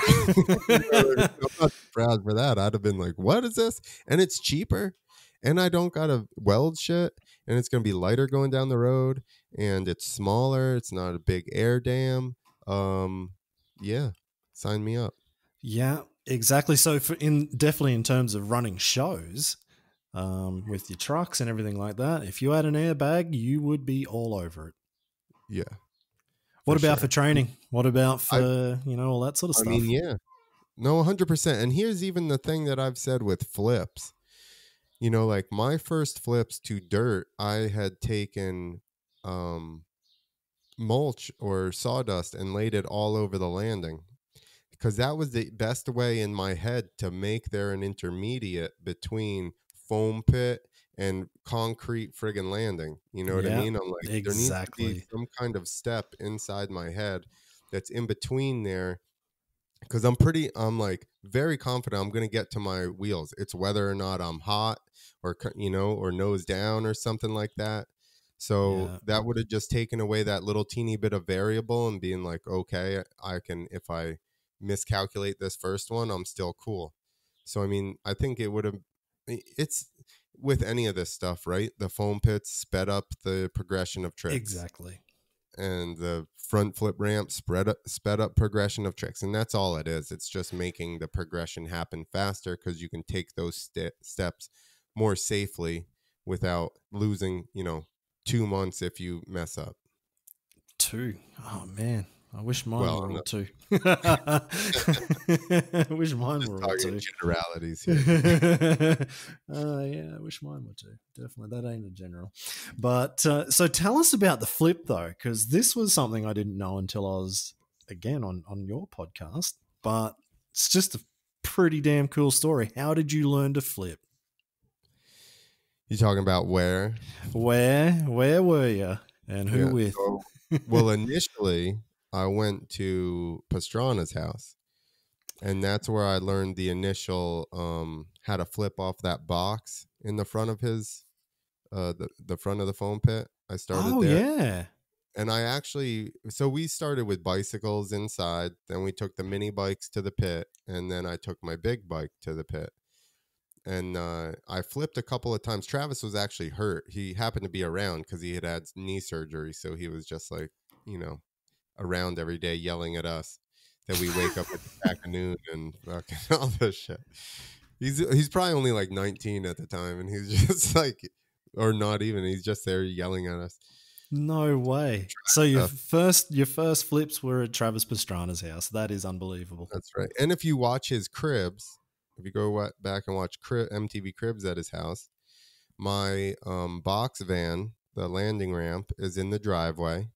You know what I mean? I'm not proud for that. I'd have been like, what is this? And it's cheaper. And I don't got to weld shit. And it's going to be lighter going down the road. And it's smaller. It's not a big air dam. Yeah, sign me up. Yeah, exactly. So definitely in terms of running shows, with your trucks and everything like that, if you had an airbag, you would be all over it. Yeah. What about sure. for training? What about I for, all that sort of stuff? mean, yeah. No, 100%. And here's even the thing that I've said with flips. Like my first flips to dirt, I had taken mulch or sawdust and laid it all over the landing, because that was the best way in my head to make there an intermediate between foam pit and concrete friggin' landing. You know what I Yeah, mean? I'm like, there needs to be exactly. some kind of step inside my head that's in between there, because I'm like very confident I'm going to get to my wheels. It's whether or not I'm hot or, or nose down or something like that. So Yeah, that would have just taken away that little teeny bit of variable and being like, okay, I can, if I miscalculate this first one, I'm still cool. So, I mean, I think it would have, it's with any of this stuff, right? The foam pits sped up the progression of tricks, exactly. and the front flip ramp sped up progression of tricks. And that's all it is. It's just making the progression happen faster, because you can take those steps more safely without losing, 2 months if you mess up. 2. Oh man, I wish mine Well, were I'm all not 2. I wish mine just were all talking 2. generalities here. Yeah, I wish mine were 2. Definitely, that ain't a general. But so tell us about the flip though, because this was something I didn't know until I was again on your podcast. But it's just a pretty damn cool story. How did you learn to flip? You talking about where? Where were you, and who Yeah. with? So, well, initially I went to Pastrana's house, and that's where I learned the initial how to flip off that box in the front of his the front of the foam pit. I started Oh there. yeah. And so we started with bicycles inside, then we took the mini bikes to the pit, and then I took my big bike to the pit. And I flipped a couple of times. Travis was actually hurt. He happened to be around because he had knee surgery. So he was just like, around every day yelling at us that we wake up at the crack of noon and fucking all this shit. He's probably only like 19 at the time, and he's just like, or not even, he's just there yelling at us. No way. So your first flips were at Travis Pastrana's house. That is unbelievable. That's right. And if you watch his cribs, if you go back and watch MTV Cribs at his house, my box van, the landing ramp, is in the driveway.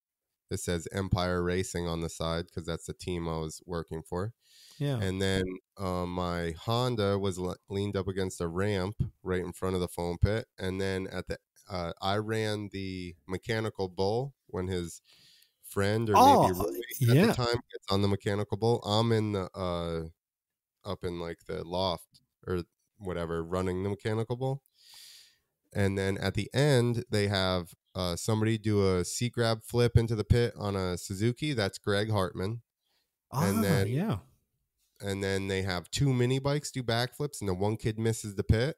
It says Empire Racing on the side because that's the team I was working for. Yeah. And then my Honda was leaned up against a ramp right in front of the foam pit. And then I ran the mechanical bull when his friend, or maybe Roy at the time, gets on the mechanical bull. I'm in the up in like the loft or whatever, running the mechanical bull. And then at the end, they have somebody do a seat grab flip into the pit on a Suzuki. That's Greg Hartman. And then they have 2 mini bikes do backflips, and the one kid misses the pit.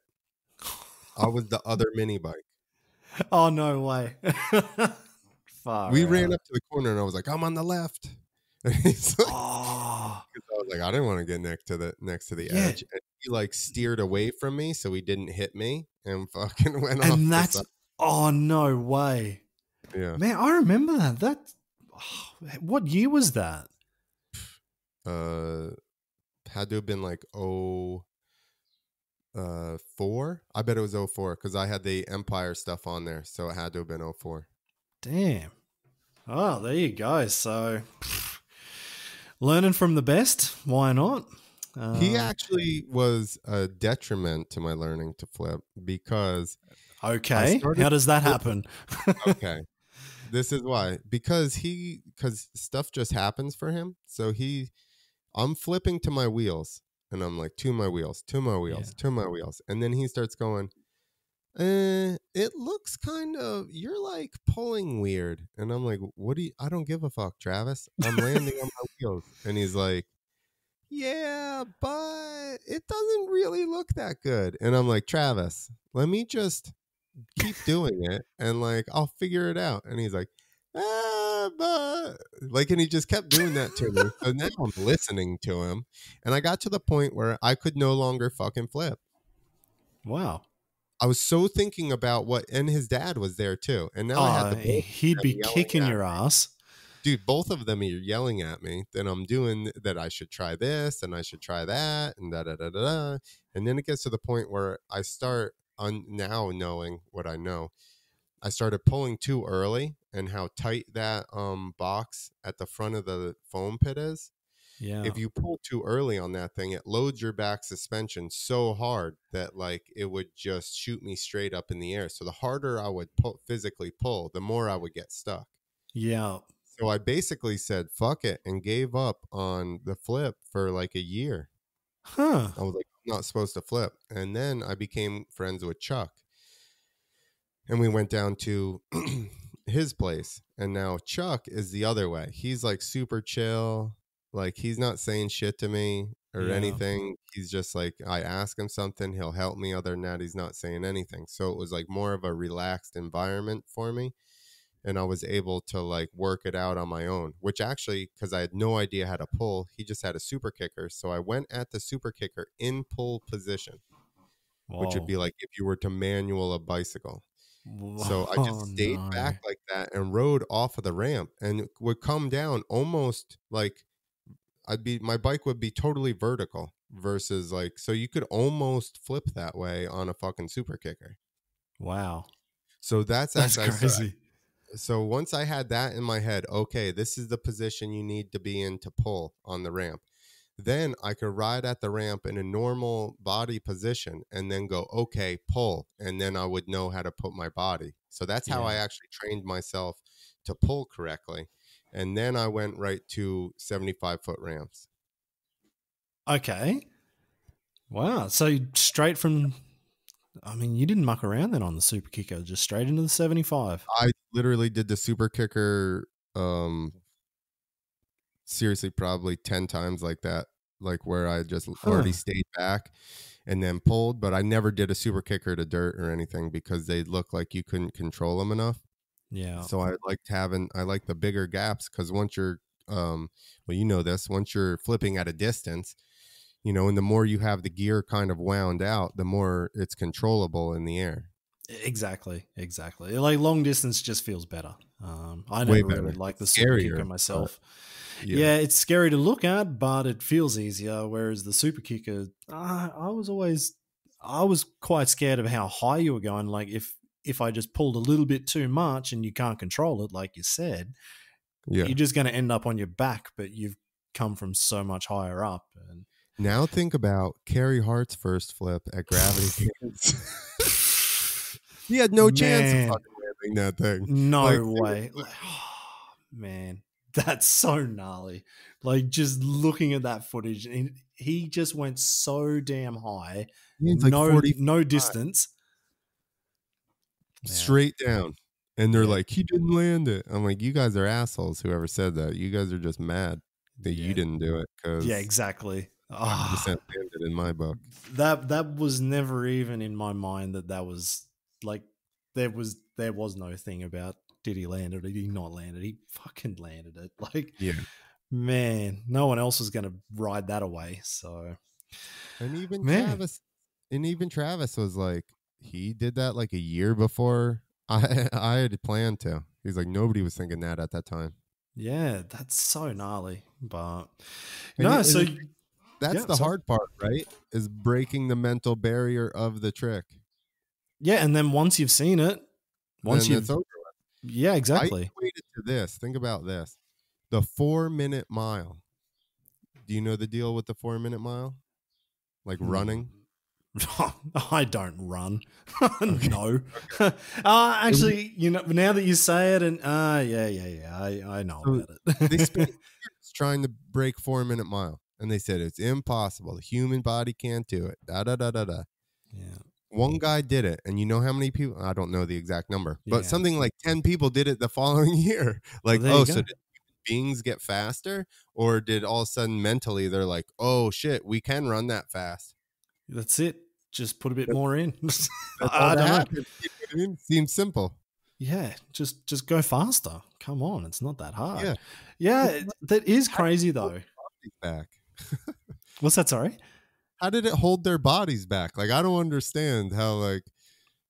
I was the other mini bike. Oh, no way. We ran up to the corner, and I was like, I'm on the left. And he's like, oh. I was like, I didn't want to get next to the edge. And he like steered away from me so he didn't hit me and fucking went off. And that's, oh, no way. Yeah. Man, I remember that. What year was that? Had to have been like 04. I bet it was 04 because I had the Empire stuff on there, so it had to have been 04. Damn. Oh, there you go. So learning from the best, why not? He actually was a detriment to my learning to flip because okay, how does that happen? Okay, this is why. Because stuff just happens for him. So I'm flipping to my wheels, And I'm like, to my wheels, to my wheels, Yeah. to my wheels. And then he starts going, it looks kind of, you're like pulling weird. And I'm like, I don't give a fuck, Travis. I'm landing on my wheels. And he's like, yeah, but it doesn't really look that good. And I'm like, Travis, let me just keep doing it and like I'll figure it out. And he's like, but like, and he just kept doing that to me. So now I'm listening to him, and I got to the point where I could no longer fucking flip. Wow. I was so thinking about and his dad was there too, and now I had he'd be kicking your ass. Dude, both of them are yelling at me that I'm doing, that I should try this and I should try that and da da da da da. And then it gets to the point where I start now knowing what I know. I started pulling too early, and how tight that box at the front of the foam pit is. Yeah. If you pull too early on that thing, it loads your back suspension so hard that like it would just shoot me straight up in the air. So the harder I would physically pull, the more I would get stuck. Yeah. So I basically said, fuck it, and gave up on the flip for like a year. Huh. I was like, I'm not supposed to flip. And then I became friends with Chuck. And we went down to his place. And now Chuck is the other way. He's like super chill. Like he's not saying shit to me or anything. He's just like, I ask him something, he'll help me. Other than that, he's not saying anything. So it was like more of a relaxed environment for me. And I was able to like work it out on my own, which actually, because I had no idea how to pull, he just had a super kicker. So I went at the super kicker in pull position, which would be like if you were to manual a bicycle. So I just stayed back like that and rode off of the ramp, and would come down almost like my bike would be totally vertical versus like, so you could almost flip that way on a fucking super kicker. Wow. So that's crazy. So once I had that in my head, okay, this is the position you need to be in to pull on the ramp. Then I could ride at the ramp in a normal body position and then go, okay, pull. And then I would know how to put my body. So that's how I actually trained myself to pull correctly. And then I went right to 75-foot ramps. Okay. Wow. So straight from... I mean, you didn't muck around then on the super kicker, just straight into the 75. I literally did the super kicker, seriously, probably 10 times like that, like where I just already stayed back and then pulled, but I never did a super kicker to dirt or anything because they look like you couldn't control them enough. Yeah. So I like the bigger gaps, because once you're, well, you know this, once you're flipping at a distance, you know, and the more you have the gear kind of wound out, the more it's controllable in the air. Exactly. Like long distance just feels better. I never really like the super kicker myself. Yeah, it's scary to look at, but it feels easier. Whereas the super kicker, I was quite scared of how high you were going. Like if I just pulled a little bit too much and you can't control it, like you said, you're just going to end up on your back. But you've come from so much higher up. And now think about Carey Hart's first flip at Gravity Cairns. He had no chance of fucking landing that thing. No way. Man, that's so gnarly. Like just looking at that footage, and he just went so damn high. Like no distance. Straight down. And they're like, he didn't land it. I'm like, you guys are assholes, whoever said that. You guys are just mad that you didn't do it. Yeah, exactly. 100% landed in my book. That was never even in my mind that was like, there was no thing about did he land it or did he not land it. He fucking landed it. Like, man, no one else was going to ride that away. So, and even Travis was like, he did that like a year before I had planned to. He's like, nobody was thinking that at that time. Yeah, that's so gnarly. But that's the hard part, right? Is breaking the mental barrier of the trick. Yeah, and then once you've seen it, it's over. Yeah, exactly. I equated to this. Think about this. The 4-minute mile. Do you know the deal with the 4-minute mile? Like running? I don't run. No. Actually, you know, now that you say it, and I know about it. They spent years trying to break 4-minute mile. And they said, it's impossible. The human body can't do it. Da, da, da, da, da. Yeah. One guy did it. And you know how many people? I don't know the exact number, but Yeah. something like 10 people did it the following year. Like, Well, there you so go. did beings get faster? Or did all of a sudden mentally they're like, oh shit, we can run that fast? That's it. Just put a bit more in. That's all I that don't know. happened. You know what I mean? Seems simple. Yeah, just go faster. Come on, it's not that hard. Yeah. Yeah, that is crazy though. Back. What's that? Sorry. How did it hold their bodies back? Like, I don't understand how, like,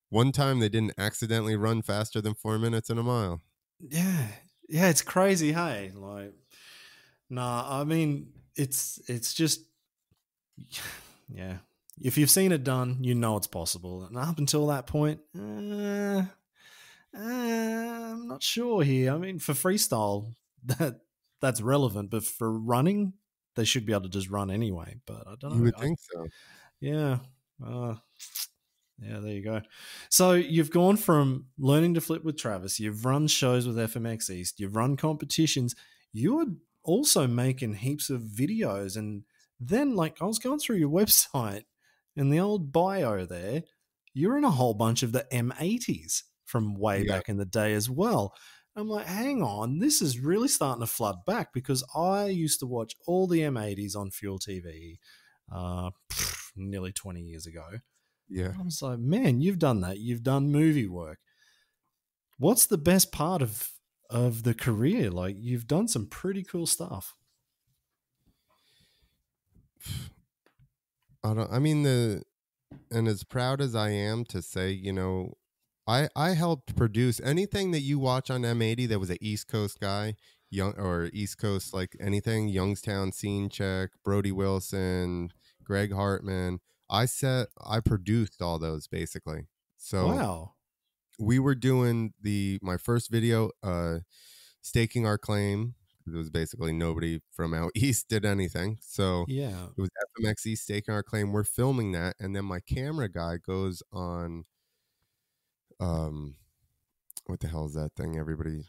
one time they didn't accidentally run faster than 4 minutes in a mile. Yeah, it's crazy. Hey, like, nah. I mean, it's just, yeah. If you've seen it done, you know it's possible. And up until that point, I'm not sure here. I mean, for freestyle, that's relevant, but for running, they should be able to just run anyway. But I don't know. You would think so. Yeah. Yeah, there you go. So you've gone from learning to flip with Travis, you've run shows with FMX East, you've run competitions, you're also making heaps of videos. And then, like, I was going through your website and the old bio there, you're in a whole bunch of the M80s from way back in the day as well. I'm like, hang on, this is really starting to flood back, because I used to watch all the M80s on Fuel TV nearly 20 years ago. Yeah. I was like, man, you've done that. You've done movie work. What's the best part of the career? Like, you've done some pretty cool stuff. And as proud as I am to say, you know, I helped produce anything that you watch on M80 that was an East Coast guy, or East Coast, like anything, Youngstown Scene Check, Brody Wilson, Greg Hartman. I produced all those basically. So Wow. we were doing my first video, staking our claim. It was basically nobody from out east did anything. So Yeah. it was FMX East staking our claim. We're filming that, and then my camera guy goes on, what the hell is that thing? Everybody,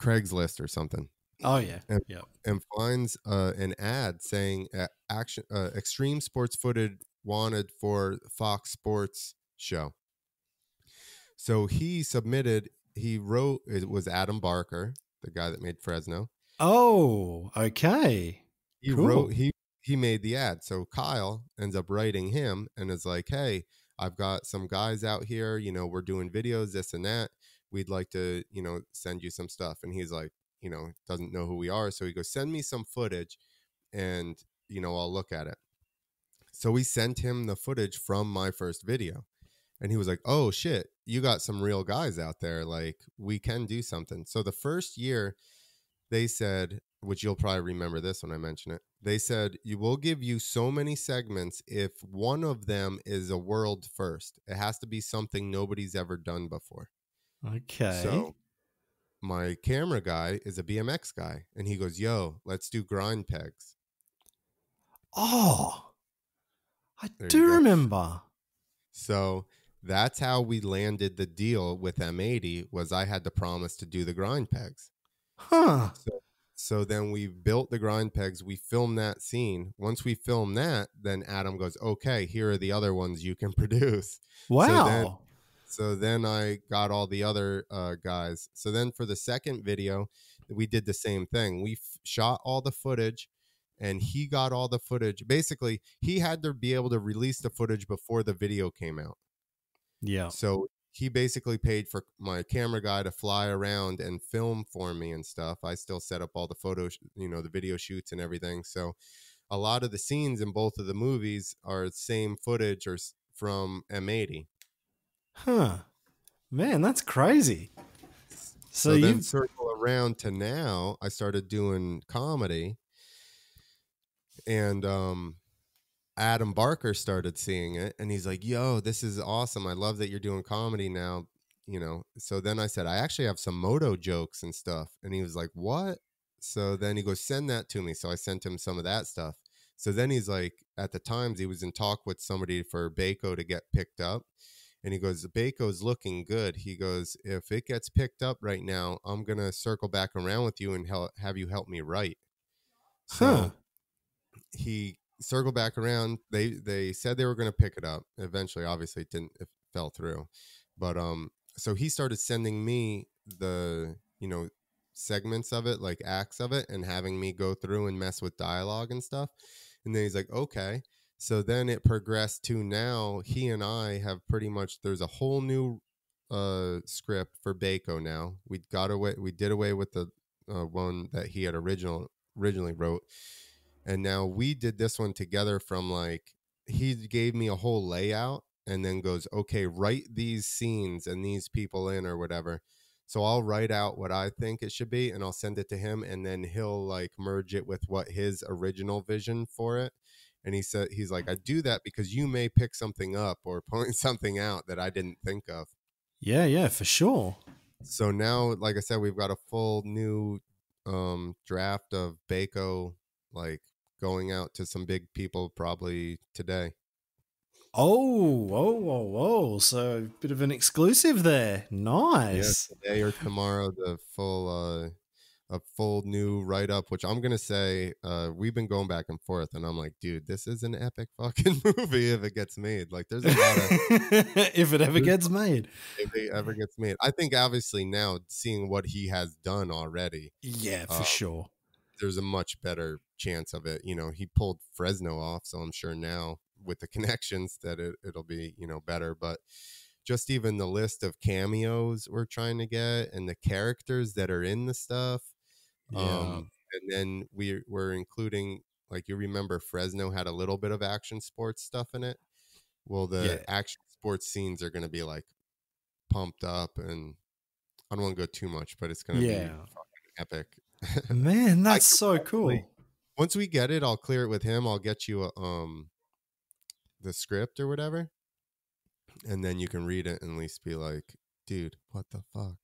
Craigslist or something. Oh yeah. And finds an ad saying extreme sports footage wanted for Fox Sports show. So he wrote, it was Adam Barker, the guy that made Fresno. Oh, okay. He made the ad. So Kyle ends up writing him and is like, hey, I've got some guys out here, you know, we're doing videos, this and that. We'd like to, you know, send you some stuff. And he's like, you know, doesn't know who we are. So he goes, send me some footage and, you know, I'll look at it. So we sent him the footage from my first video. And he was like, oh shit, you got some real guys out there. Like, we can do something. So the first year they said, which you'll probably remember this when I mention it, they said, you will give you so many segments if one of them is a world first. It has to be something nobody's ever done before. Okay. So my camera guy is a BMX guy, and he goes, yo, let's do grind pegs. Oh, I do remember. So that's how we landed the deal with M80, was I had to promise to do the grind pegs. Huh. So then we built the grind pegs. We filmed that scene. Once we filmed that, then Adam goes, okay, here are the other ones you can produce. Wow. So then I got all the other guys. So then for the second video, we did the same thing. We shot all the footage, and he got all the footage. Basically, he had to be able to release the footage before the video came out. Yeah. So he basically paid for my camera guy to fly around and film for me and stuff. I still set up all the photos, you know, the video shoots and everything. So a lot of the scenes in both of the movies are the same footage or from M80. Huh. Man, that's crazy. So then circle around to now, I started doing comedy, and Adam Barker started seeing it, and he's like, yo, this is awesome. I love that you're doing comedy now, you know. So then I said, I actually have some moto jokes and stuff. And he was like, what? So then he goes, send that to me. So I sent him some of that stuff. So then he's like, at the times he was in talk with somebody for Baco to get picked up. And he goes, Baco's looking good. He goes, if it gets picked up right now, I'm going to circle back around with you and have you help me write. So he circled back around. They said they were going to pick it up. Eventually, obviously, it fell through. But so he started sending me the segments of it, like acts of it, and having me go through and mess with dialogue and stuff. And then he's like, okay. So then it progressed to now he and I have pretty much, there's a whole new script for Baco now. We did away with the one that he had originally wrote, and now we did this one together. From like, he gave me a whole layout and then goes, okay, write these scenes and these people in or whatever. So I'll write out what I think it should be and I'll send it to him, and then he'll like merge it with what his original vision for it. And he's like, I do that because you may pick something up or point something out that I didn't think of. Yeah, for sure. So now, like I said, we've got a full new draft of Baco, like going out to some big people probably today. Oh. So a bit of an exclusive there. Nice. Yeah, today or tomorrow, the full a full new write up, which I'm gonna say we've been going back and forth, and I'm like, dude, this is an epic fucking movie if it gets made. Like, there's a lot of if it ever gets made. If it ever gets made, I think obviously now seeing what he has done already, Yeah, for sure. there's a much better chance of it. He pulled Fresno off, so I'm sure now with the connections that it'll be better. But just even the list of cameos we're trying to get and the characters that are in the stuff. Yeah. And then we're including, like, you remember Fresno had a little bit of action sports stuff in it. Well, the action sports scenes are going to be like pumped up, and I don't want to go too much, but it's going to be fucking epic. Man, that's so cool. Once we get it, I'll clear it with him. I'll get you the script or whatever, and then you can read it and at least be like, dude, what the fuck?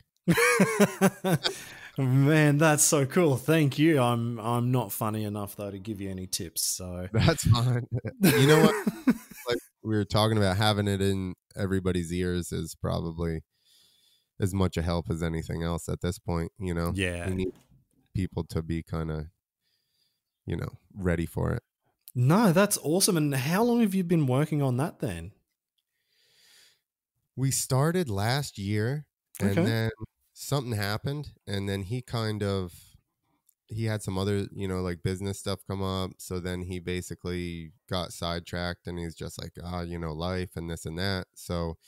Man, that's so cool. Thank you. I'm not funny enough though to give you any tips, so that's fine. You know what? Like we were talking about, having it in everybody's ears is probably as much a help as anything else at this point. Yeah, we need people to be kind of ready for it. No, that's awesome. And how long have you been working on that then? We started last year, and then something happened, and then he had some other like business stuff come up, so then he basically got sidetracked, and he's just like, life and this and that. So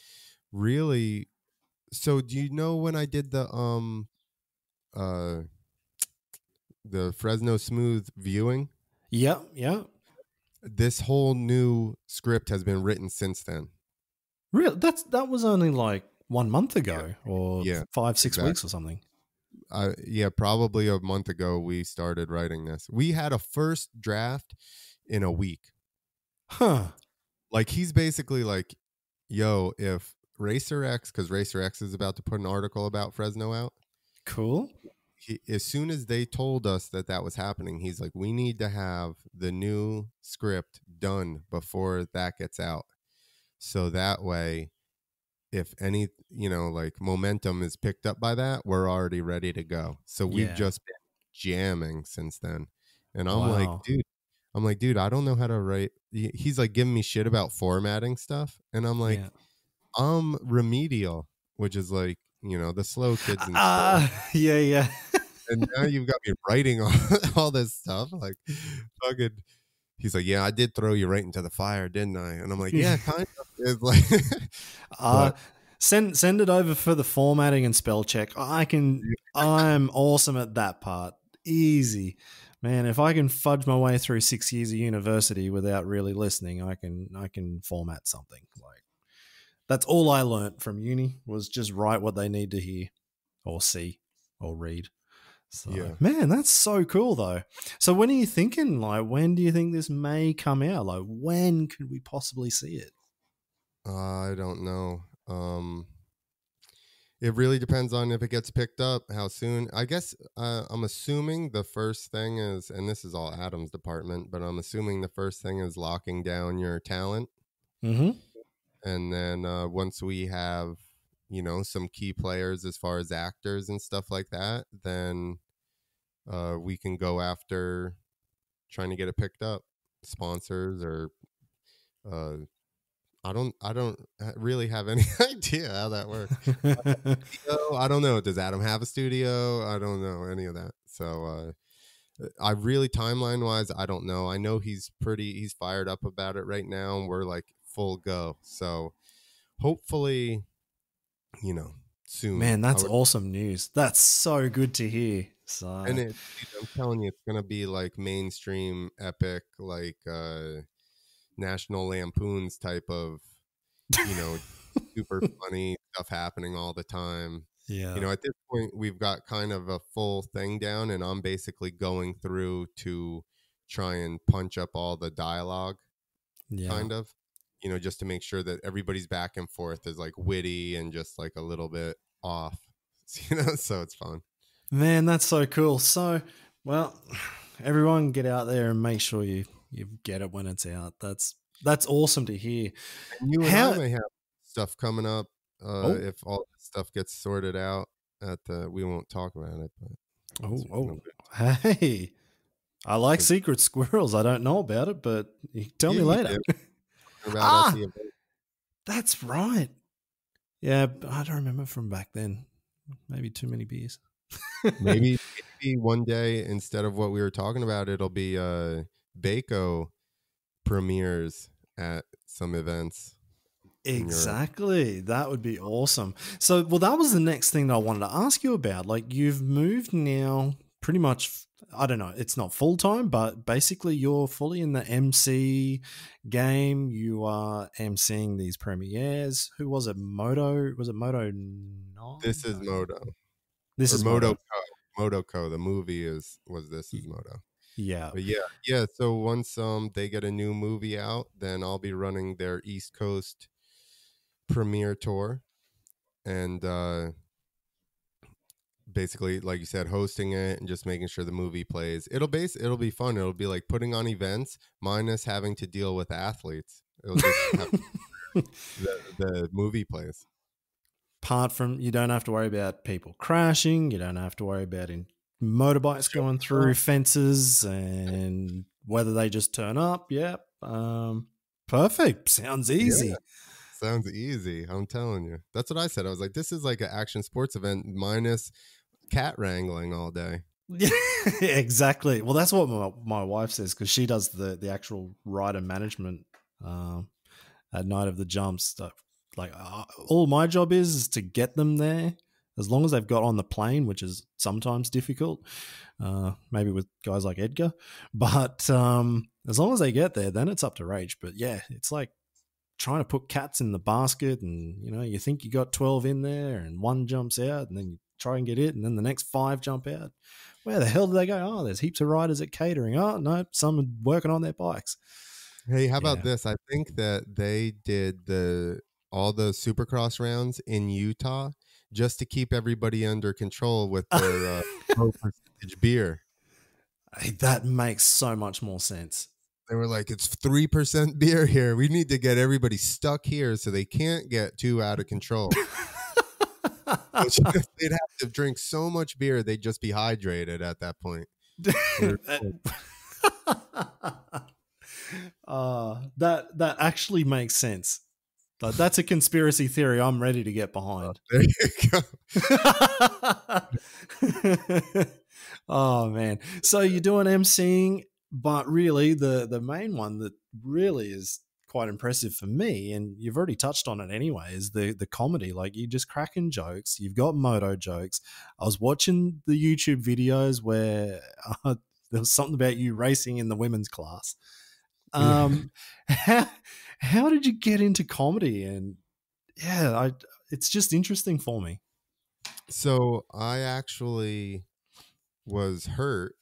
really, do you know when I did the Fresno Smooth viewing? Yeah. This whole new script has been written since then. Really? That was only like 1 month ago, or 5-6 weeks or something. Probably a month ago we started writing this. We had a first draft in a week. Huh. Like, he's basically like, yo, if Racer X, because Racer X is about to put an article about Fresno out. Cool. As soon as they told us that was happening, he's like, we need to have the new script done before that gets out. So that way, if any, like momentum is picked up by that, we're already ready to go. So we've just been jamming since then. And I'm like, dude, I don't know how to write. He's like giving me shit about formatting stuff. And I'm like, I'm remedial, which is like, the slow kids in school. Yeah. And now you've got me writing all this stuff. Like, fucking. He's like, yeah, I did throw you right into the fire, didn't I? And I'm like, yeah, kind of. It's like, send it over for the formatting and spell check. I'm awesome at that part. Easy, man. If I can fudge my way through 6 years of university without really listening, I can format something. Like, that's all I learnt from uni, was just write what they need to hear or see or read. So, man, that's so cool though. So when are you thinking, like, when do you think this may come out? Like, when could we possibly see it? I don't know. It really depends on if it gets picked up, how soon. I guess I'm assuming the first thing is, and this is all Adam's department, but I'm assuming the first thing is locking down your talent. Mm-hmm. And then once we have, some key players as far as actors and stuff like that, then we can go after trying to get it picked up. sponsors or uh I don't really have any idea how that works. Studio, I don't know. Does Adam have a studio? I don't know any of that. So I really, timeline wise, I don't know. I know he's fired up about it right now, and we're like full go. So hopefully, soon. Man, that's awesome news. That's so good to hear. So, And I'm telling you, it's gonna be like mainstream epic, like National Lampoons type of, super funny stuff happening all the time. yeah, At this point, we've got kind of a full thing down, and I'm basically going through to try and punch up all the dialogue, yeah. kind of, just to make sure that everybody's back and forth is like witty and just like a little bit off, so it's fun. Man, that's so cool. So, well, everyone get out there and make sure you get it when it's out. That's awesome to hear. And you and I may have stuff coming up if all this stuff gets sorted out. We won't talk about it, but hey, I like secret squirrels. I don't know about it, but you can tell me later. That's right. Yeah, I don't remember from back then. Maybe too many beers. maybe one day, instead of what we were talking about, it'll be Baco premieres at some events. Exactly. That would be awesome. So, well, that was the next thing that I wanted to ask you about. Like, you've moved now pretty much, I don't know, it's not full time, but basically you're fully in the MC game. You are MCing these premieres. Who was it? Moto? Was it Moto 9? This is Moto. This is Moto. Moto Co. The movie was Moto. Yeah. But yeah. So once they get a new movie out, then I'll be running their East Coast premiere tour, and basically, like you said, hosting it and just making sure the movie plays. It'll be fun. It'll be like putting on events minus having to deal with athletes. It'll just have the movie plays. Apart from, you don't have to worry about people crashing, you don't have to worry about motorbikes going through fences and whether they just turn up. Yep. Perfect. Sounds easy. Yeah. Sounds easy. I'm telling you. That's what I said. I was like, this is like an action sports event minus cat wrangling all day. Exactly. Well, that's what my wife says, because she does the actual rider management at night of the jumps stuff. Like, all my job is to get them there, as long as they've got on the plane, which is sometimes difficult, maybe with guys like Edgar. But as long as they get there, then it's up to Rach. But yeah, it's like trying to put cats in the basket, and you think you got 12 in there and one jumps out, and then you try and get it, and then the next 5 jump out. Where the hell do they go? Oh, there's heaps of riders at catering. Oh no, some are working on their bikes. Hey, how about this? I think that they did all the Supercross rounds in Utah just to keep everybody under control with their low percentage beer. Hey, that makes so much more sense. They were like, it's 3% beer here. We need to get everybody stuck here so they can't get too out of control. They'd have to drink so much beer, they'd just be hydrated at that point. That actually makes sense. That's a conspiracy theory I'm ready to get behind. There you go. Oh man. So you're doing MCing, but really the main one that really is quite impressive for me, and you've already touched on it anyway, is the comedy. Like, you're just cracking jokes. You've got moto jokes. I was watching the YouTube videos where there was something about you racing in the women's class. How did you get into comedy? And yeah, it's just interesting for me. So I actually was hurt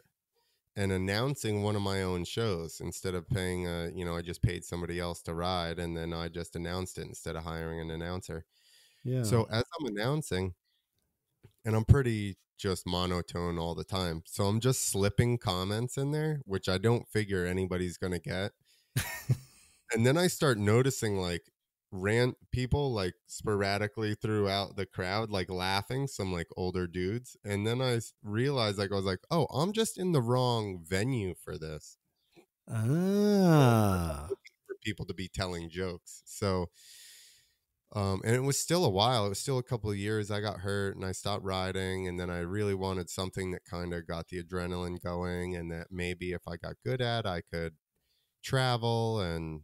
and announcing one of my own shows instead of paying I just paid somebody else to ride, and then I just announced it instead of hiring an announcer. Yeah. So as I'm announcing, and I'm pretty just monotone all the time, so I'm just slipping comments in there, which I don't figure anybody's gonna get. And then I start noticing like people like sporadically throughout the crowd, like laughing, some like older dudes. And then I realized, like, I was like, oh, I'm just in the wrong venue for this. Ah. For people to be telling jokes. So, and it was still a while. It was still a couple of years. I got hurt and I stopped riding. And then I really wanted something that kind of got the adrenaline going, and that maybe if I got good at, I could travel and,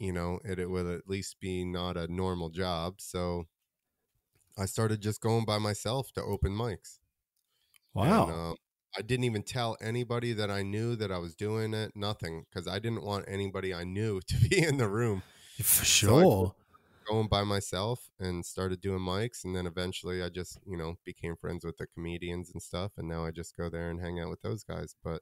it would at least be not a normal job. So I started just going by myself to open mics. And Wow. I didn't even tell anybody that I knew that I was doing it, nothing, because I didn't want anybody I knew to be in the room. For So I sure. going by myself and started doing mics, and then eventually I just became friends with the comedians and stuff, and now I just go there and hang out with those guys. But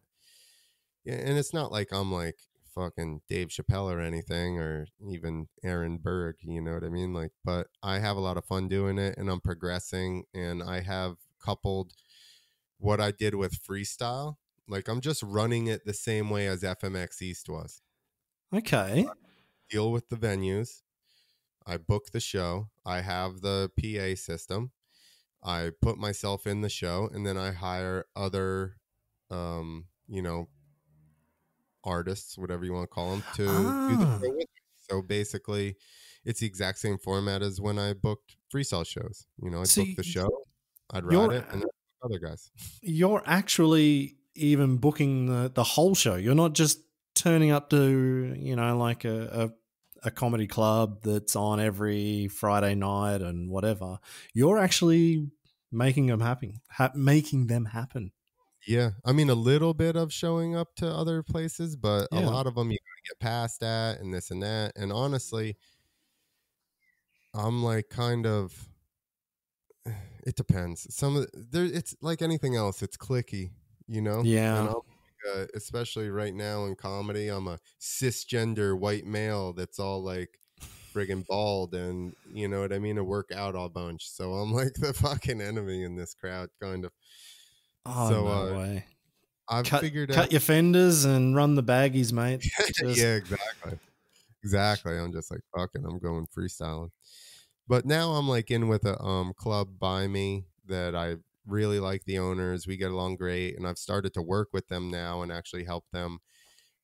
yeah, and it's not like I'm like fucking Dave Chappelle or anything, or even Aaron Berg, you know what I mean? Like, but I have a lot of fun doing it, and I'm progressing, and I have coupled what I did with freestyle. Like, I'm just running it the same way as FMX East was. Okay. Deal with the venues, I book the show, I have the PA system, I put myself in the show, and then I hire other, you know, artists, whatever you want to call them, to do the Ah. show with me. So basically, it's the exact same format as when I booked freestyle shows. I'd So book the show, I'd ride you're it, and then other guys. you're actually even booking the whole show. You're not just turning up to, like a comedy club that's on every Friday night and whatever. You're actually making them happen, making them happen. Yeah, I mean, a little bit of showing up to other places, but a Yeah. lot of them you gotta get past that and this and that. And honestly, I'm like kind of, it depends. Some of there, it's like anything else. It's clicky, And Yeah. I'm especially right now in comedy, I'm a cisgender white male that's all like friggin' bald, and you know what I mean, to work out a bunch. So I'm like the fucking enemy in this crowd, kind of. Oh, So no way. I've figured out. Cut your fenders and run the baggies, mate. Just Yeah, exactly. Exactly. I'm just like, fucking, I'm going freestyling. But now I'm like in with a club by me that I really like the owners. We get along great, and I've started to work with them now and actually help them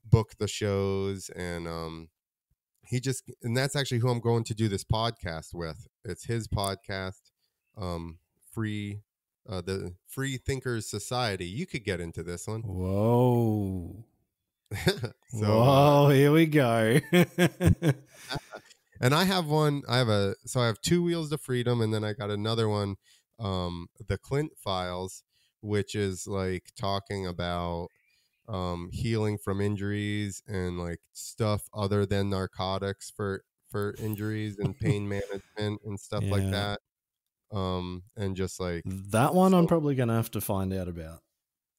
book the shows. And and that's actually who I'm going to do this podcast with. It's his podcast, um, free, the Free Thinkers Society. You could get into this one. whoa. So Whoa, here we go. and I have one. I have two Wheels to Freedom, and then I got another one, the Clint Files, which is like talking about healing from injuries and like stuff other than narcotics for injuries and pain management and stuff like Yeah. that. And just like, That one I'm so probably going to have to find out about.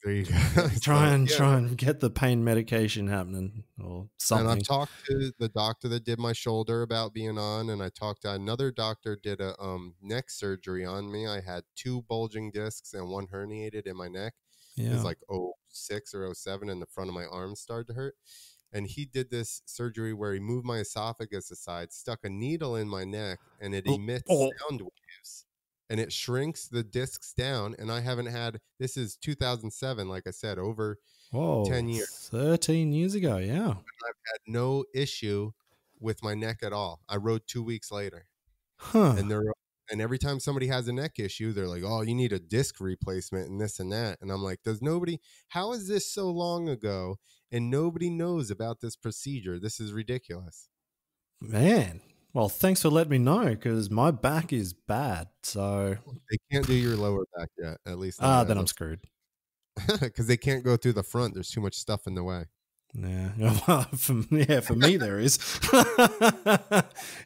there you go. Try So and yeah. try and get the pain medication happening or And I've something. talked to the doctor that did my shoulder about being on, and I talked to another doctor did a neck surgery on me. I had two bulging discs and one herniated in my neck. It was Yeah. like 06 or 07, and the front of my arm started to hurt. And he did this surgery where he moved my esophagus aside, stuck a needle in my neck, and it Oh, emits oh. sound waves. And it shrinks the discs down. And I haven't had, this is 2007, like I said, over Whoa. 10 years. 13 years ago. Yeah. I've had no issue with my neck at all. I rode 2 weeks later. Huh. And every time somebody has a neck issue, they're like, "Oh, you need a disc replacement and this and that." And I'm like, how is this so long ago and nobody knows about this procedure? This is ridiculous. Man. Well, thanks for letting me know because my back is bad. So, They can't do your lower back yet, at least not then as I'm of, screwed. because they can't go through the front. There's too much stuff in the way. Yeah, well, for me there is.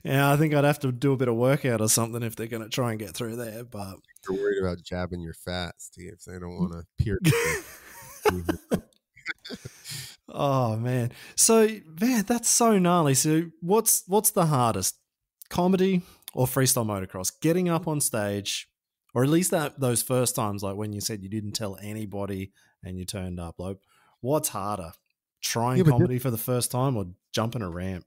Yeah, I think I'd have to do a bit of workout or something if they're going to try and get through there. But You're worried about jabbing your fat, Steve. So they don't want to pierce you. oh man, so man, that's so gnarly. So what's the hardest, comedy or freestyle motocross? Getting up on stage, or at least those first times, like when you said you didn't tell anybody and you turned up. Like, what's harder, trying Yeah, but comedy for the first time or jumping a ramp?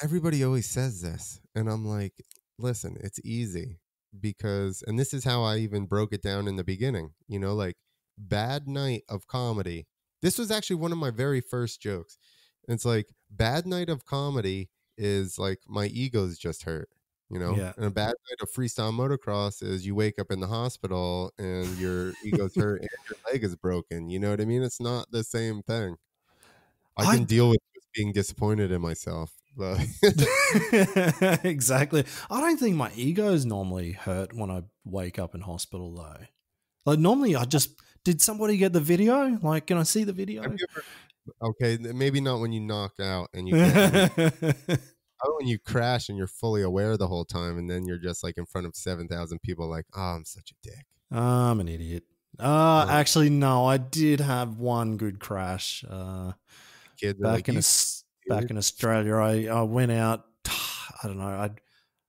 everybody always says this, and I'm like, listen, it's easy, because, and this is how I even broke it down in the beginning, like, bad night of comedy. This was actually one of my very first jokes. It's like bad night of comedy is like my ego's just hurt, Yeah. and a bad night of freestyle motocross is you wake up in the hospital and your ego's hurt and your leg is broken. You know what I mean? It's not the same thing. I I can deal with just being disappointed in myself, but exactly. I don't think my ego's normally hurt when I wake up in hospital though. Like normally I just did somebody get the video? Like can I see the have video? you ever, okay, maybe not when you knock out and you can't move. How about when you crash and you're fully aware the whole time, and then you're just like in front of 7,000 people, like, oh, I'm such a dick. I'm an idiot. Uh, Actually, no, I did have one good crash. Kids are Back like, in you, back dude. in Australia, I went out. I don't know.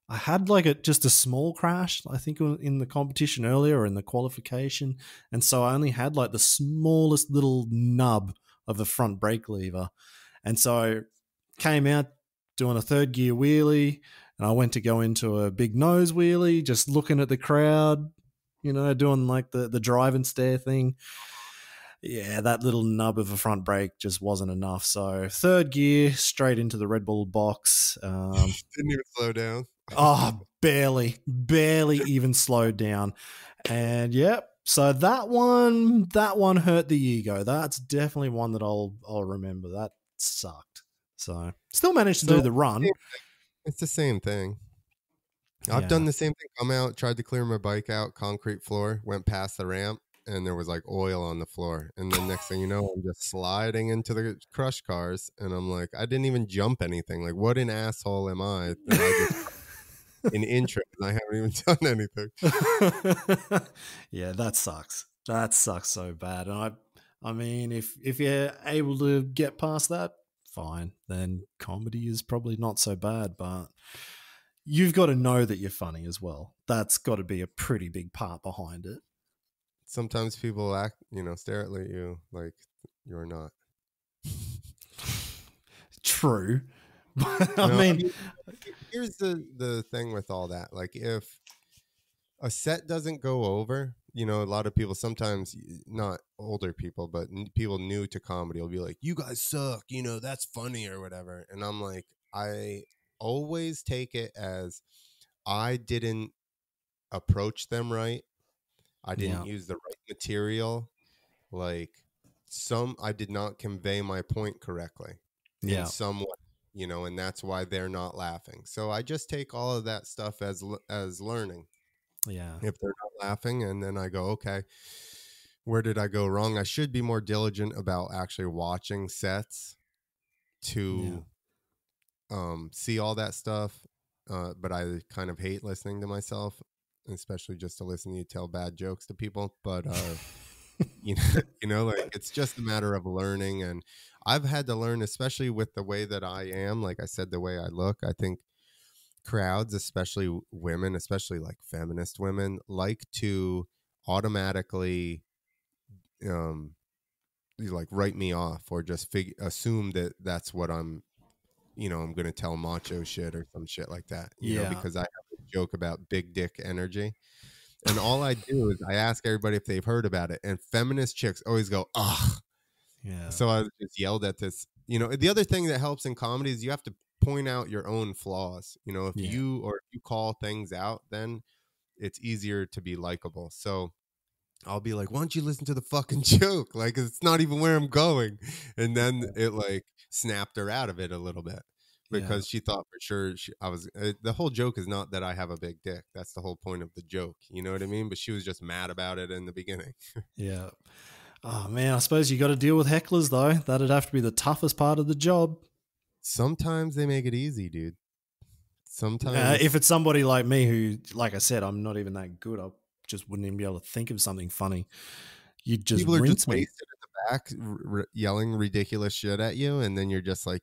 I had like just a small crash. I think in the competition earlier or in the qualification, and so I only had like the smallest little nub of the front brake lever, and so I came out doing a third gear wheelie, and I went to go into a big nose wheelie, just looking at the crowd, doing like the drive and stare thing. Yeah, that little nub of a front brake just wasn't enough. So third gear, straight into the Red Bull box. Didn't even slow down. Barely even slowed down. And yep. So that one hurt the ego. That's definitely one that I'll remember. That sucked. So still managed to So do the run. it's the same thing. I've Yeah. done the same thing. Come out, tried to clear my bike out, concrete floor, went past the ramp, and there was like oil on the floor. And then next thing you know, I'm just sliding into the crush cars, and I'm like, I didn't even jump anything. Like, what an asshole am I that I just in intro and I haven't even done anything. Yeah, that sucks. That sucks so bad. And I mean, if you're able to get past that, fine. Then comedy is probably not so bad, but you've got to know that you're funny as well. That's got to be a pretty big part behind it. Sometimes people stare at you like you're not. True. But I No, I mean, mean, here's the thing with all that. Like, if a set doesn't go over, a lot of people, sometimes not older people, but people new to comedy will be like, you guys suck, that's funny or whatever. And I'm like, I always take it as I didn't approach them right. I didn't yeah. use the right material. Like, I did not convey my point correctly in Yeah. some way, and that's why they're not laughing. So I just take all of that stuff as learning. Yeah. If they're not laughing, and then I go, okay, where did I go wrong? I should be more diligent about actually watching sets Yeah. to see all that stuff. But I kind of hate listening to myself, especially just to listen to you tell bad jokes to people. But like, it's just a matter of learning. And I've had to learn, especially with the way that I am, like I said, the way I look. I think crowds, especially women, especially like feminist women, like to automatically like write me off or just assume that that's what I'm going to tell macho shit or some shit like that, Yeah. because I have a joke about big dick energy. And all I do is I ask everybody if they've heard about it. And feminist chicks always go, ugh. Yeah. So I just yelled at this. The other thing that helps in comedy is you have to point out your own flaws. If Yeah. you call things out, then it's easier to be likable. So I'll be like, why don't you listen to the fucking joke? Like, it's not even where I'm going. And then it like snapped her out of it a little bit Yeah. because she thought for sure the whole joke is not that I have a big dick. That's the whole point of the joke. You know what I mean? But she was just mad about it in the beginning. Yeah. Oh man, I suppose you got to deal with hecklers though. That'd have to be the toughest part of the job. Sometimes they make it easy, dude. Sometimes If it's somebody like me who, like I said, I'm not even that good, I just wouldn't even be able to think of something funny. You'd just people are just rinse me. wasted in the back yelling ridiculous shit at you, and then you're just like,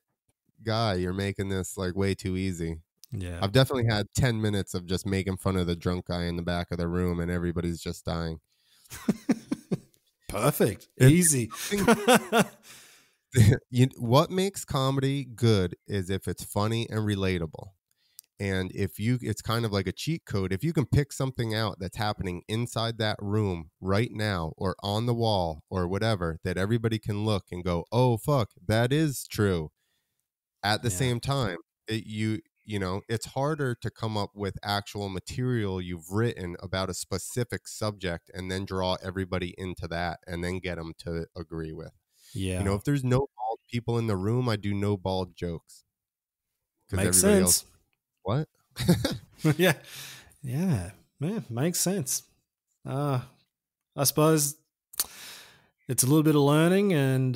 guy, you're making this like way too easy. Yeah. I've definitely had 10 minutes of just making fun of the drunk guy in the back of the room, and everybody's just dying. Perfect. Easy. What makes comedy good is if it's funny and relatable. And it's kind of like a cheat code. If you can pick something out that's happening inside that room right now or on the wall or whatever, that everybody can look and go, oh, fuck, that is true. At the Yeah. same time, it's harder to come up with actual material you've written about a specific subject and then draw everybody into that and then get them to agree with. Yeah. If there's no bald people in the room, I do no bald jokes. Because Makes everybody sense. else, what? Yeah. Yeah. Man, makes sense. I suppose it's a little bit of learning, and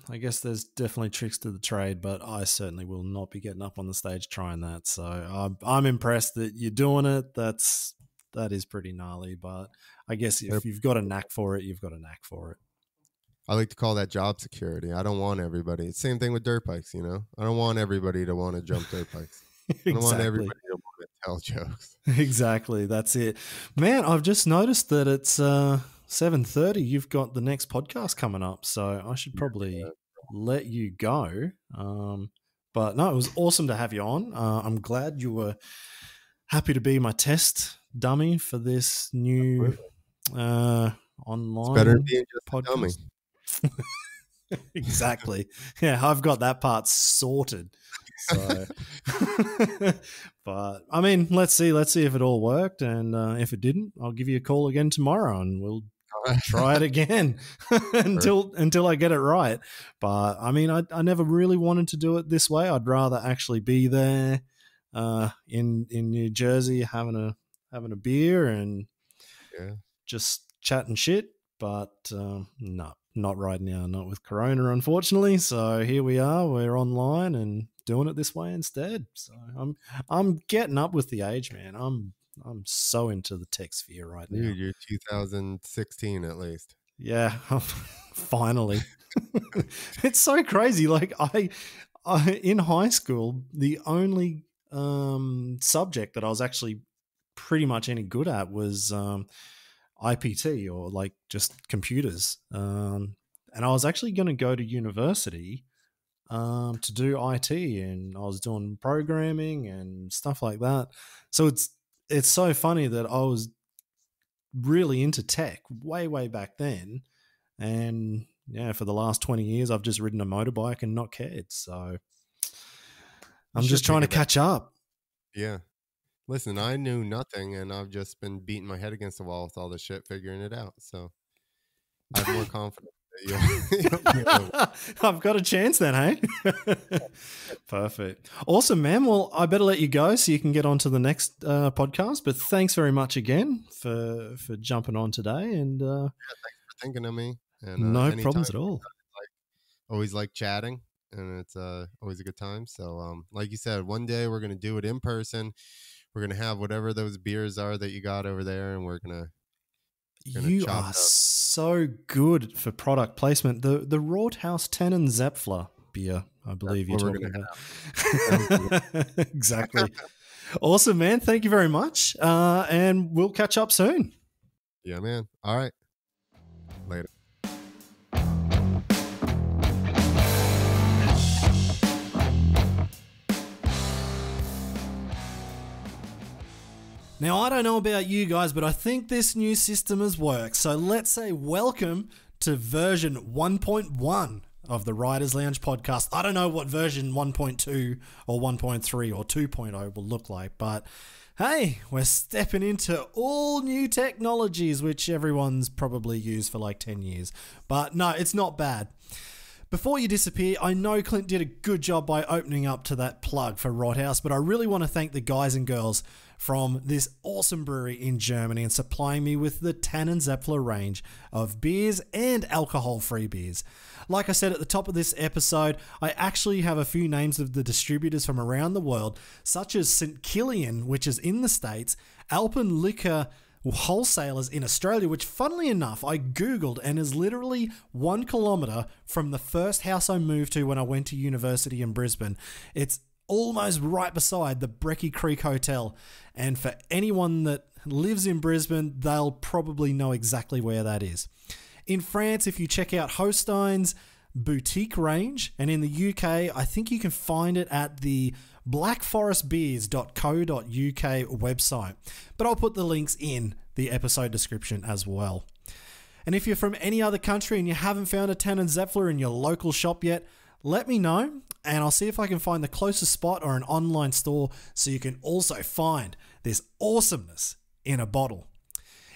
I guess there's definitely tricks to the trade, but I certainly will not be getting up on the stage trying that. So I'm impressed that you're doing it. That is pretty gnarly, but I guess if you've got a knack for it, you've got a knack for it. I like to call that job security. I don't want everybody. Same thing with dirt bikes, I don't want everybody to want to jump dirt bikes. I don't want everybody to want to tell jokes. Exactly. That's it. Man, I've just noticed that it's 7:30. You've got the next podcast coming up, so I should probably let you go. But no, it was awesome to have you on. I'm glad you were happy to be my test dummy for this new online it's better than being just podcast. a dummy. Exactly. Yeah, I've got that part sorted. So, but I mean, let's see if it all worked, and if it didn't, I'll give you a call again tomorrow, and we'll try it again until I get it right. But I mean, I never really wanted to do it this way. I'd rather actually be there in New Jersey having a beer and just chatting shit. But no, not right now, not with Corona, unfortunately. So here we are. We're online and doing it this way instead. So I'm getting up with the age, man. I'm so into the tech sphere right now. Dude, you're 2016 at least. Yeah, finally. It's so crazy. Like I in high school, the only subject that I was actually pretty much any good at was IPT, or like just computers. And I was actually going to go to university to do IT, and I was doing programming and stuff like that. So it's so funny that I was really into tech way back then, and yeah, for the last 20 years I've just ridden a motorbike and not cared. So I'm just trying to catch up. Yeah. Listen, I knew nothing, and I've just been beating my head against the wall with all this shit, figuring it out. So I have more confidence that I've got a chance then, hey? Perfect. Awesome, man. Well, I better let you go so you can get on to the next podcast. But thanks very much again for jumping on today. And thanks for thinking of me. And no problems at all. Always like chatting, and it's always a good time. So like you said, one day we're going to do it in person. We're going to have whatever those beers are that you got over there, and we're going to You are so good for product placement. The Rothaus Tannenzaepfle beer, I believe you're talking about. Exactly. Awesome, man. Thank you very much. And we'll catch up soon. Yeah, man. All right. Later. Now, I don't know about you guys, but I think this new system has worked. So let's say welcome to version 1.1 of the Riders Lounge podcast. I don't know what version 1.2 or 1.3 or 2.0 will look like, but hey, we're stepping into all new technologies, which everyone's probably used for like 10 years. But no, it's not bad. Before you disappear, I know Clint did a good job by opening up to that plug for Rothaus, but I really want to thank the guys and girls from this awesome brewery in Germany and supplying me with the Tannenzaepfle range of beers and alcohol-free beers. Like I said at the top of this episode, I actually have a few names of the distributors from around the world, such as St. Killian, which is in the States, Alpen Liquor wholesalers in Australia, which funnily enough I googled and is literally 1 kilometre from the first house I moved to when I went to university in Brisbane. It's almost right beside the Brecky Creek Hotel, and for anyone that lives in Brisbane, they'll probably know exactly where that is. In France, if you check out Hostein's boutique range, and in the UK, I think you can find it at the blackforestbeers.co.uk website, but I'll put the links in the episode description as well. And if you're from any other country and you haven't found a Tannenzaepfle in your local shop yet, Let me know, and I'll see if I can find the closest spot or an online store so you can also find this awesomeness in a bottle.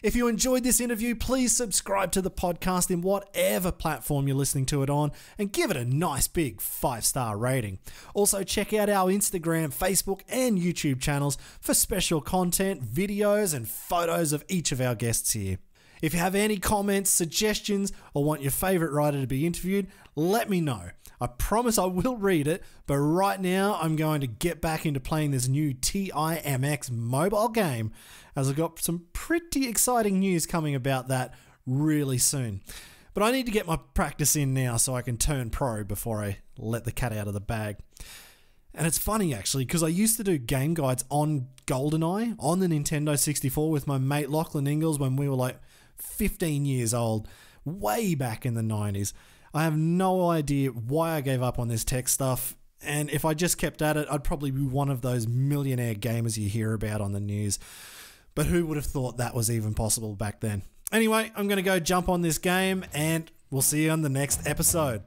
If you enjoyed this interview, please subscribe to the podcast in whatever platform you're listening to it on and give it a nice big 5-star rating. Also, check out our Instagram, Facebook, and YouTube channels for special content, videos, and photos of each of our guests here. If you have any comments, suggestions, or want your favorite rider to be interviewed, let me know. I promise I will read it, but right now I'm going to get back into playing this new TIMX mobile game, as I've got some pretty exciting news coming about that really soon. But I need to get my practice in now so I can turn pro before I let the cat out of the bag. And it's funny actually, because I used to do game guides on GoldenEye on the Nintendo 64 with my mate Lachlan Ingalls when we were like 15 years old, way back in the 90s. I have no idea why I gave up on this tech stuff, and if I just kept at it, I'd probably be one of those millionaire gamers you hear about on the news. But who would have thought that was even possible back then? Anyway, I'm going to go jump on this game, and we'll see you on the next episode.